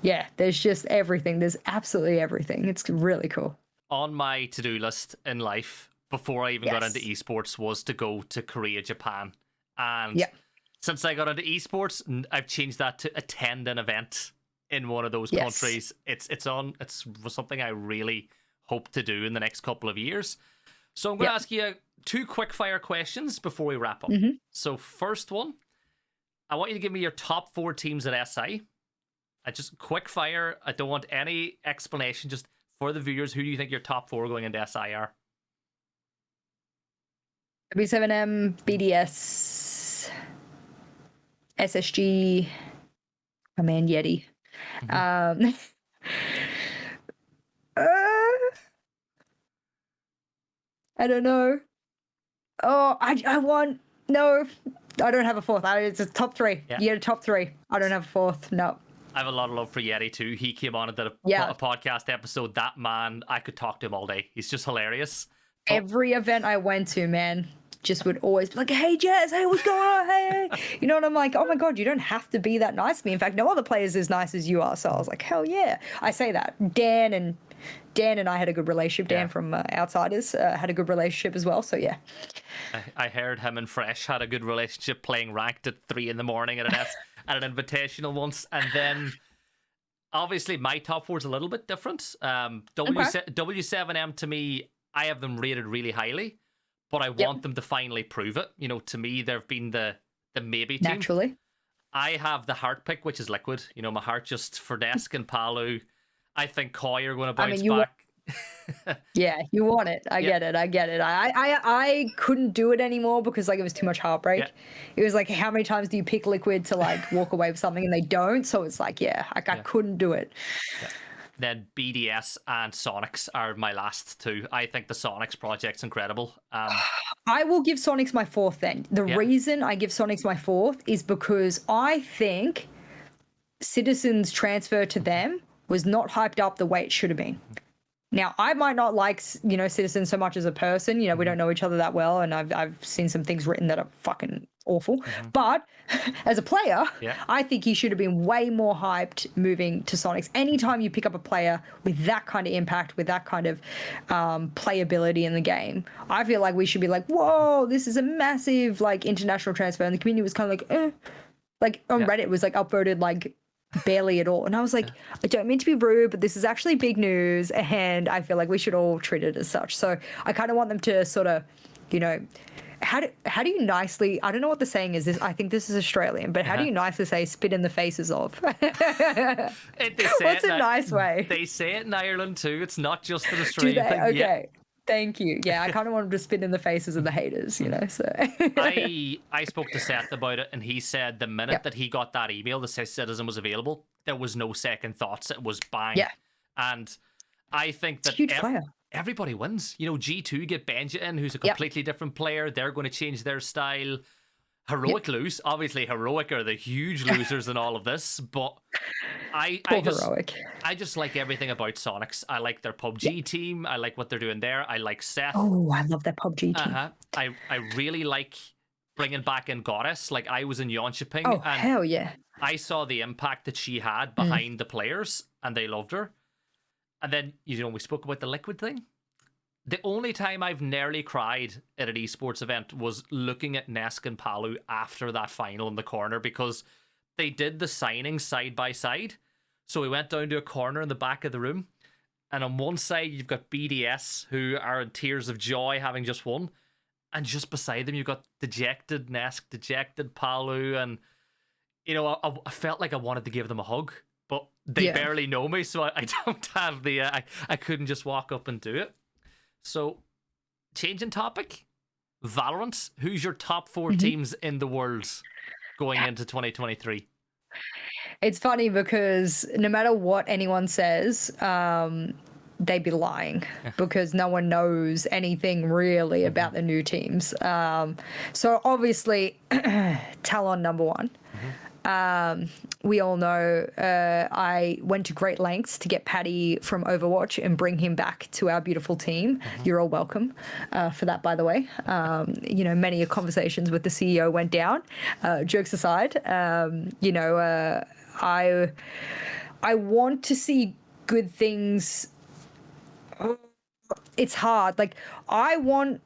Yeah, there's just everything. There's absolutely everything. It's really cool. On my to-do list in life before I even got into esports was to go to Korea, Japan. And since I got into esports, I've changed that to attend an event in one of those countries. It's something I really hope to do in the next couple of years. So I'm going to ask you 2 quick fire questions before we wrap up. So first one, I want you to give me your top 4 teams at SI. I just quick fire. I don't want any explanation. Just for the viewers, who do you think your top 4 going into SI are? W7M, BDS, SSG, my man Yeti. I don't know. Oh, I want no. I don't have a 4th. It's a top 3. Yeah, top 3. I don't have a 4th. No. I have a lot of love for Yeti too. He came on and did a podcast episode. That man, I could talk to him all day. He's just hilarious. Every event I went to, man, just would always be like, hey, Jess, hey, what's going on? Hey. You know, and I'm like, oh my God, you don't have to be that nice to me. In fact, no other player is as nice as you are. So I was like, hell yeah. I say that. Dan and I had a good relationship. Dan from Outsiders had a good relationship as well. So yeah. I heard him and Fresh had a good relationship playing ranked at 3 a.m. at an invitational once. And then obviously my top 4 is a little bit different. W7M to me, I have them rated really highly, but I want them to finally prove it. You know, to me, they've been the maybe team. Naturally. I have the heart pick, which is Liquid. You know, my heart just for Desk and Palu. I think Koi are going to bounce back. Yeah, you want it. I get it. I couldn't do it anymore because like it was too much heartbreak. It was like, how many times do you pick Liquid to like walk away with something and they don't? So it's like, I couldn't do it. Then BDS and Sonics are my last 2. I think the Sonics project's incredible. I will give Sonics my 4th then. The reason I give Sonics my 4th is because I think Citizen's transfer to them was not hyped up the way it should have been. Now, I might not like, you know, Citizen so much as a person. You know, we don't know each other that well, and I've seen some things written that are fucking awful. But as a player, I think he should have been way more hyped moving to Sonics. Anytime you pick up a player with that kind of impact, with that kind of playability in the game, I feel like we should be like, whoa, this is a massive, like, international transfer. And the community was kind of like, eh. Like, on Reddit, it was, like, upvoted, like, barely at all. And I was like, I don't mean to be rude, but this is actually big news, and I feel like we should all treat it as such. So I kind of want them to sort of, you know, how do you nicely, I don't know what the saying is, this I think this is Australian, but how do you nicely say spit in the faces of? What's a nice way? They say it in Ireland too. It's not just an Australian thing. Okay. Thank you. Yeah, I kind of want them to spit in the faces of the haters, you know. So I spoke to Seth about it, and he said the minute that he got that email that says Citizen was available, there was no second thoughts. It was bang. Yeah. And I think that everybody wins. You know, G2 get Benja in, who's a completely different player. They're going to change their style. Heroic lose. Obviously, Heroic are the huge losers in all of this, but I just like everything about Sonics. I like their PUBG team. I like what they're doing there. I like Seth. Oh, I love that PUBG team. I really like bringing back in Goddess. Like, I was in Jönköping. Oh, and hell yeah. I saw the impact that she had behind the players, and they loved her. And then, you know, we spoke about the Liquid thing. The only time I've nearly cried at an esports event was looking at Nesk and Palu after that final in the corner, because they did the signings side by side. So we went down to a corner in the back of the room, and on one side you've got BDS, who are in tears of joy having just won, and just beside them you've got dejected Nesk, dejected Palu, and you know, I felt like I wanted to give them a hug, but they barely know me, so I don't have the I couldn't just walk up and do it. So, changing topic, Valorant. Who's your top 4 teams in the world going into 2023? It's funny because no matter what anyone says, they'd be lying because no one knows anything really about the new teams. So obviously, Talon number 1. We all know I went to great lengths to get Paddy from Overwatch and bring him back to our beautiful team. You're all welcome for that, by the way. Many conversations with the CEO went down. Jokes aside, I want to see good things. It's hard. Like, I want.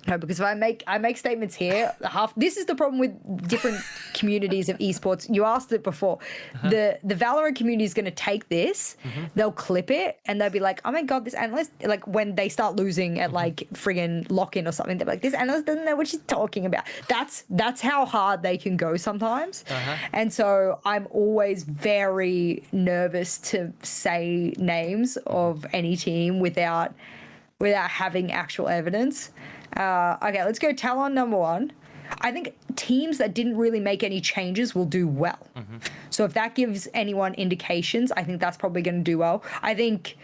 No, because if I make statements here, this is the problem with different communities of esports. You asked it before. The Valorant community is going to take this, they'll clip it, and they'll be like, "Oh my god, this analyst!" Like when they start losing at like friggin' lock-in or something, they're like, "This analyst doesn't know what she's talking about." That's how hard they can go sometimes, and so I'm always very nervous to say names of any team without having actual evidence. Okay, let's go Talon number one. I think teams that didn't really make any changes will do well. So if that gives anyone indications, I think that's probably going to do well. I think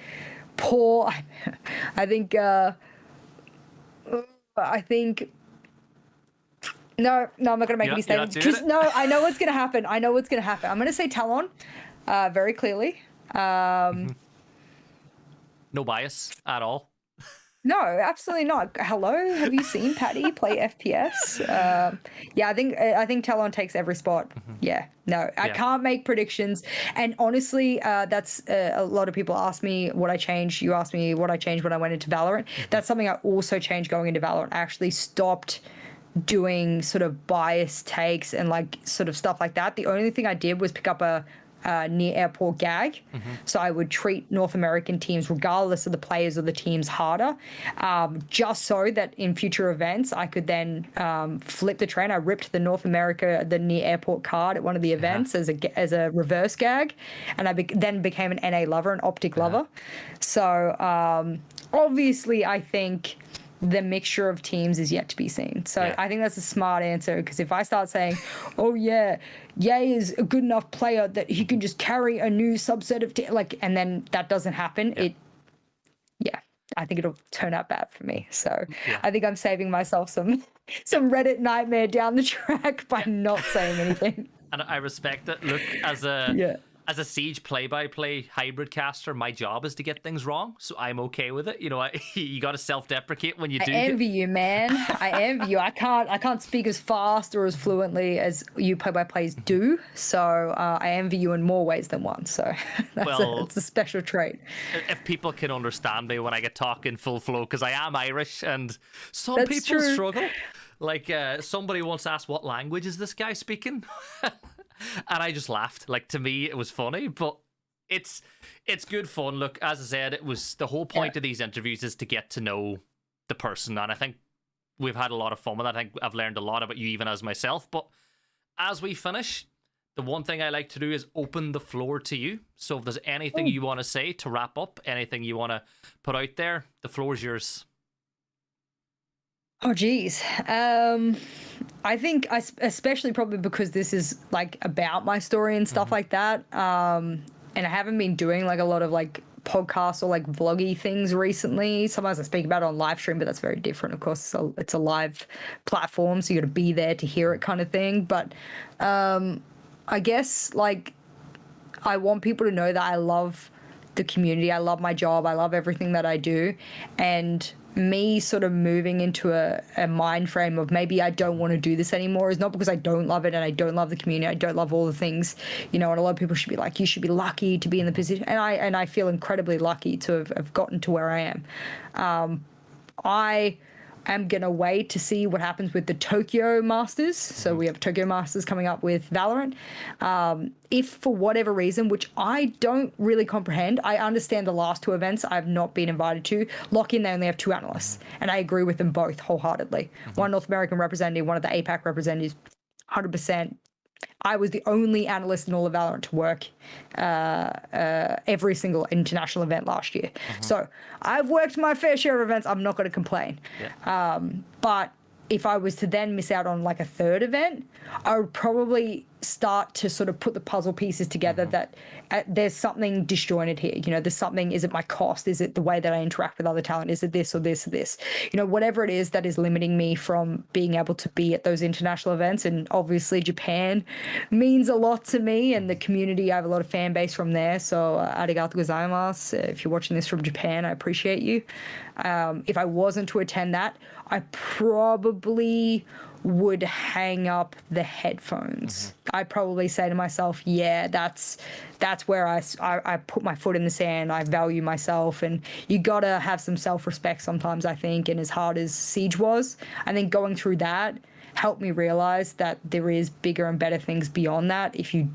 no, I'm not going to make any statements. Because no, I know what's going to happen. I'm going to say Talon very clearly. No bias at all. No, absolutely not. Hello, have you seen Paddy play FPS? I think Talon takes every spot. Yeah, no, I can't make predictions. And honestly, that's a lot of people ask me what I changed. You asked me what I changed when I went into Valorant. That's something I also changed going into Valorant. I actually stopped doing sort of biased takes and like sort of stuff like that. The only thing I did was pick up a near airport gag. So I would treat North American teams, regardless of the players or the teams, harder, just so that in future events I could then flip the trend. I ripped the the near airport card at one of the events as a reverse gag, and I then became an NA lover, an optic lover. So obviously I think the mixture of teams is yet to be seen. So I think that's a smart answer, because if I start saying, oh yeah, Ye is a good enough player that he can just carry a new subset of and then that doesn't happen, I think it'll turn out bad for me. So I think I'm saving myself some Reddit nightmare down the track by not saying anything. And I respect it. Look, as a Siege play-by-play hybrid caster, my job is to get things wrong, so I'm okay with it. You got to self-deprecate when you do. I envy you, man. I envy you. I can't speak as fast or as fluently as you play-by-plays do, so I envy you in more ways than one. So it's a special trait. If people can understand me when I get talking full flow, because I am Irish, and some people struggle. Like somebody once asked, "What language is this guy speaking?" And I just laughed. Like, to me, it was funny, but it's good fun. Look, as I said, it was the whole point of these interviews is to get to know the person, and I think we've had a lot of fun with that. I think I've learned a lot about you, even as myself. But as we finish, the one thing I like to do is open the floor to you. So if there's anything you want to say to wrap up, anything you want to put out there, the floor is yours. Oh, geez. I think, especially probably because this is like about my story and stuff like that. And I haven't been doing like a lot of like podcasts or like vloggy things recently. Sometimes I speak about it on live stream, but that's very different. Of course, it's a live platform, so you got to be there to hear it, kind of thing. But I guess like I want people to know that I love the community. I love my job. I love everything that I do. And me sort of moving into a mind frame of maybe I don't want to do this anymore is not because I don't love it and I don't love the community. I don't love all the things, and a lot of people should be like, you should be lucky to be in the position. And I feel incredibly lucky to have gotten to where I am. I'm going to wait to see what happens with the Tokyo Masters. So we have Tokyo Masters coming up with Valorant. If for whatever reason, which I don't really comprehend, I understand the last two events I've not been invited to. Lock-in, they only have 2 analysts. And I agree with them both wholeheartedly. One North American representative, one of the APAC representatives, 100%. I was the only analyst in all of Valorant to work every single international event last year. So I've worked my fair share of events. I'm not going to complain. But if I was to then miss out on like a third event, I would probably start to sort of put the puzzle pieces together that there's something disjointed here. You know, there's something, is it my cost? Is it the way that I interact with other talent? Is it this or this or this? You know, whatever it is that is limiting me from being able to be at those international events. And obviously Japan means a lot to me and the community. I have a lot of fan base from there. So arigato gozaimasu. If you're watching this from Japan, I appreciate you. If I wasn't to attend that, I probably would hang up the headphones. I'd probably say to myself, yeah, that's where I put my foot in the sand. I value myself, and you gotta have some self-respect sometimes, I think. And as hard as Siege was, I think going through that helped me realize that there is bigger and better things beyond that if you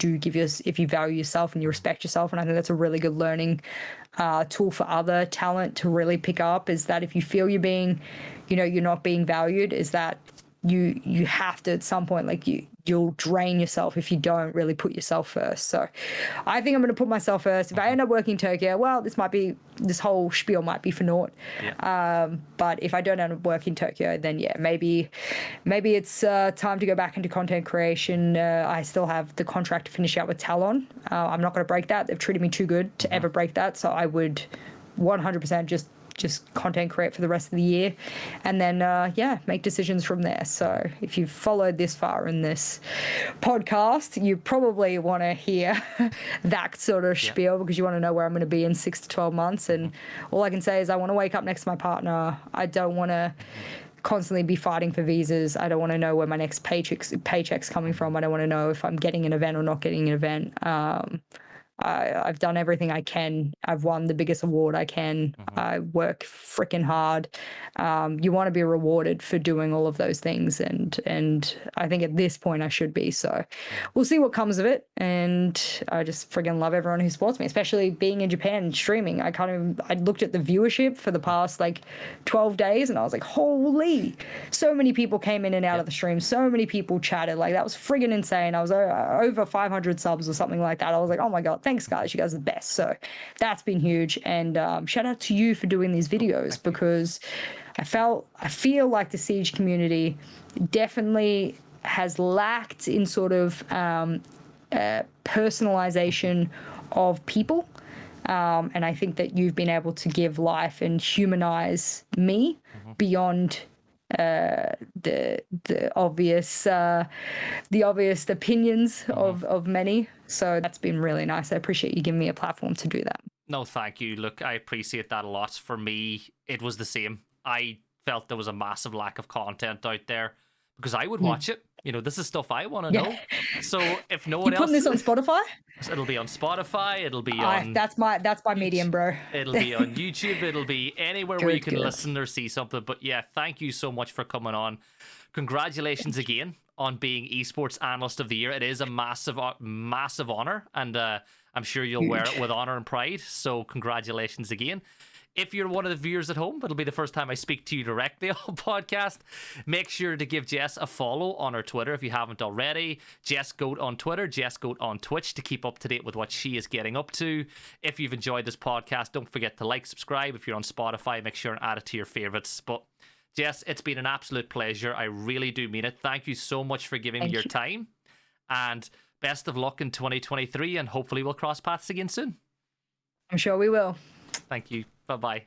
value yourself and you respect yourself. And I think that's a really good learning tool for other talent to really pick up, is that if you feel you're being, you know, you're not being valued, is that you have to, at some point, like you'll drain yourself if you don't really put yourself first. So I think I'm going to put myself first. If I end up working Tokyo, well, this whole spiel might be for naught. But if I don't end up working Tokyo, then yeah, maybe it's time to go back into content creation. I still have the contract to finish out with Talon. I'm not going to break that. They've treated me too good to ever break that. So I would 100% just content create for the rest of the year, and then make decisions from there. So if you've followed this far in this podcast, you probably want to hear that sort of spiel, because you want to know where I'm going to be in 6 to 12 months. And all I can say is I want to wake up next to my partner. I don't want to constantly be fighting for visas. I don't want to know where my next paycheck's coming from. I don't want to know if I'm getting an event or not getting an event. I've done everything I can. I've won the biggest award I can. I work freaking hard. You want to be rewarded for doing all of those things, and I think at this point I should be. So we'll see what comes of it. And I just freaking love everyone who supports me, especially being in Japan and streaming. I looked at the viewership for the past 12 days, and I was like, holy! So many people came in and out of the stream. So many people chatted. Like, that was friggin' insane. I was over 500 subs or something like that. I was like, oh my god. Thanks, guys. You guys are the best. So that's been huge. And shout out to you for doing these videos, because I feel like the Siege community definitely has lacked in sort of personalization of people. And I think that you've been able to give life and humanize me beyond the obvious opinions of many. So that's been really nice. I appreciate you giving me a platform to do that. No, thank you. Look, I appreciate that a lot. For me, it was the same. I felt there was a massive lack of content out there, because I would watch it. You know, this is stuff I want to know. So if no one else... You putting this on Spotify? It'll be on Spotify. It'll be on... That's my medium, bro. It'll be on YouTube. It'll be anywhere where you can listen or see something. But yeah, thank you so much for coming on. Congratulations again on being Esports Analyst of the Year. It is a massive, massive honor, and I'm sure you'll wear it with honor and pride. So congratulations again. If you're one of the viewers at home, it'll be the first time I speak to you directly on podcast. Make sure to give Jess a follow on her Twitter if you haven't already. JessGoat on Twitter, JessGoat on Twitch, to keep up to date with what she is getting up to. If you've enjoyed this podcast, don't forget to like, subscribe. If you're on Spotify, make sure and add it to your favorites. But Jess, it's been an absolute pleasure. I really do mean it. Thank you so much for giving me your time. And best of luck in 2023, and hopefully we'll cross paths again soon. I'm sure we will. Thank you. Bye-bye.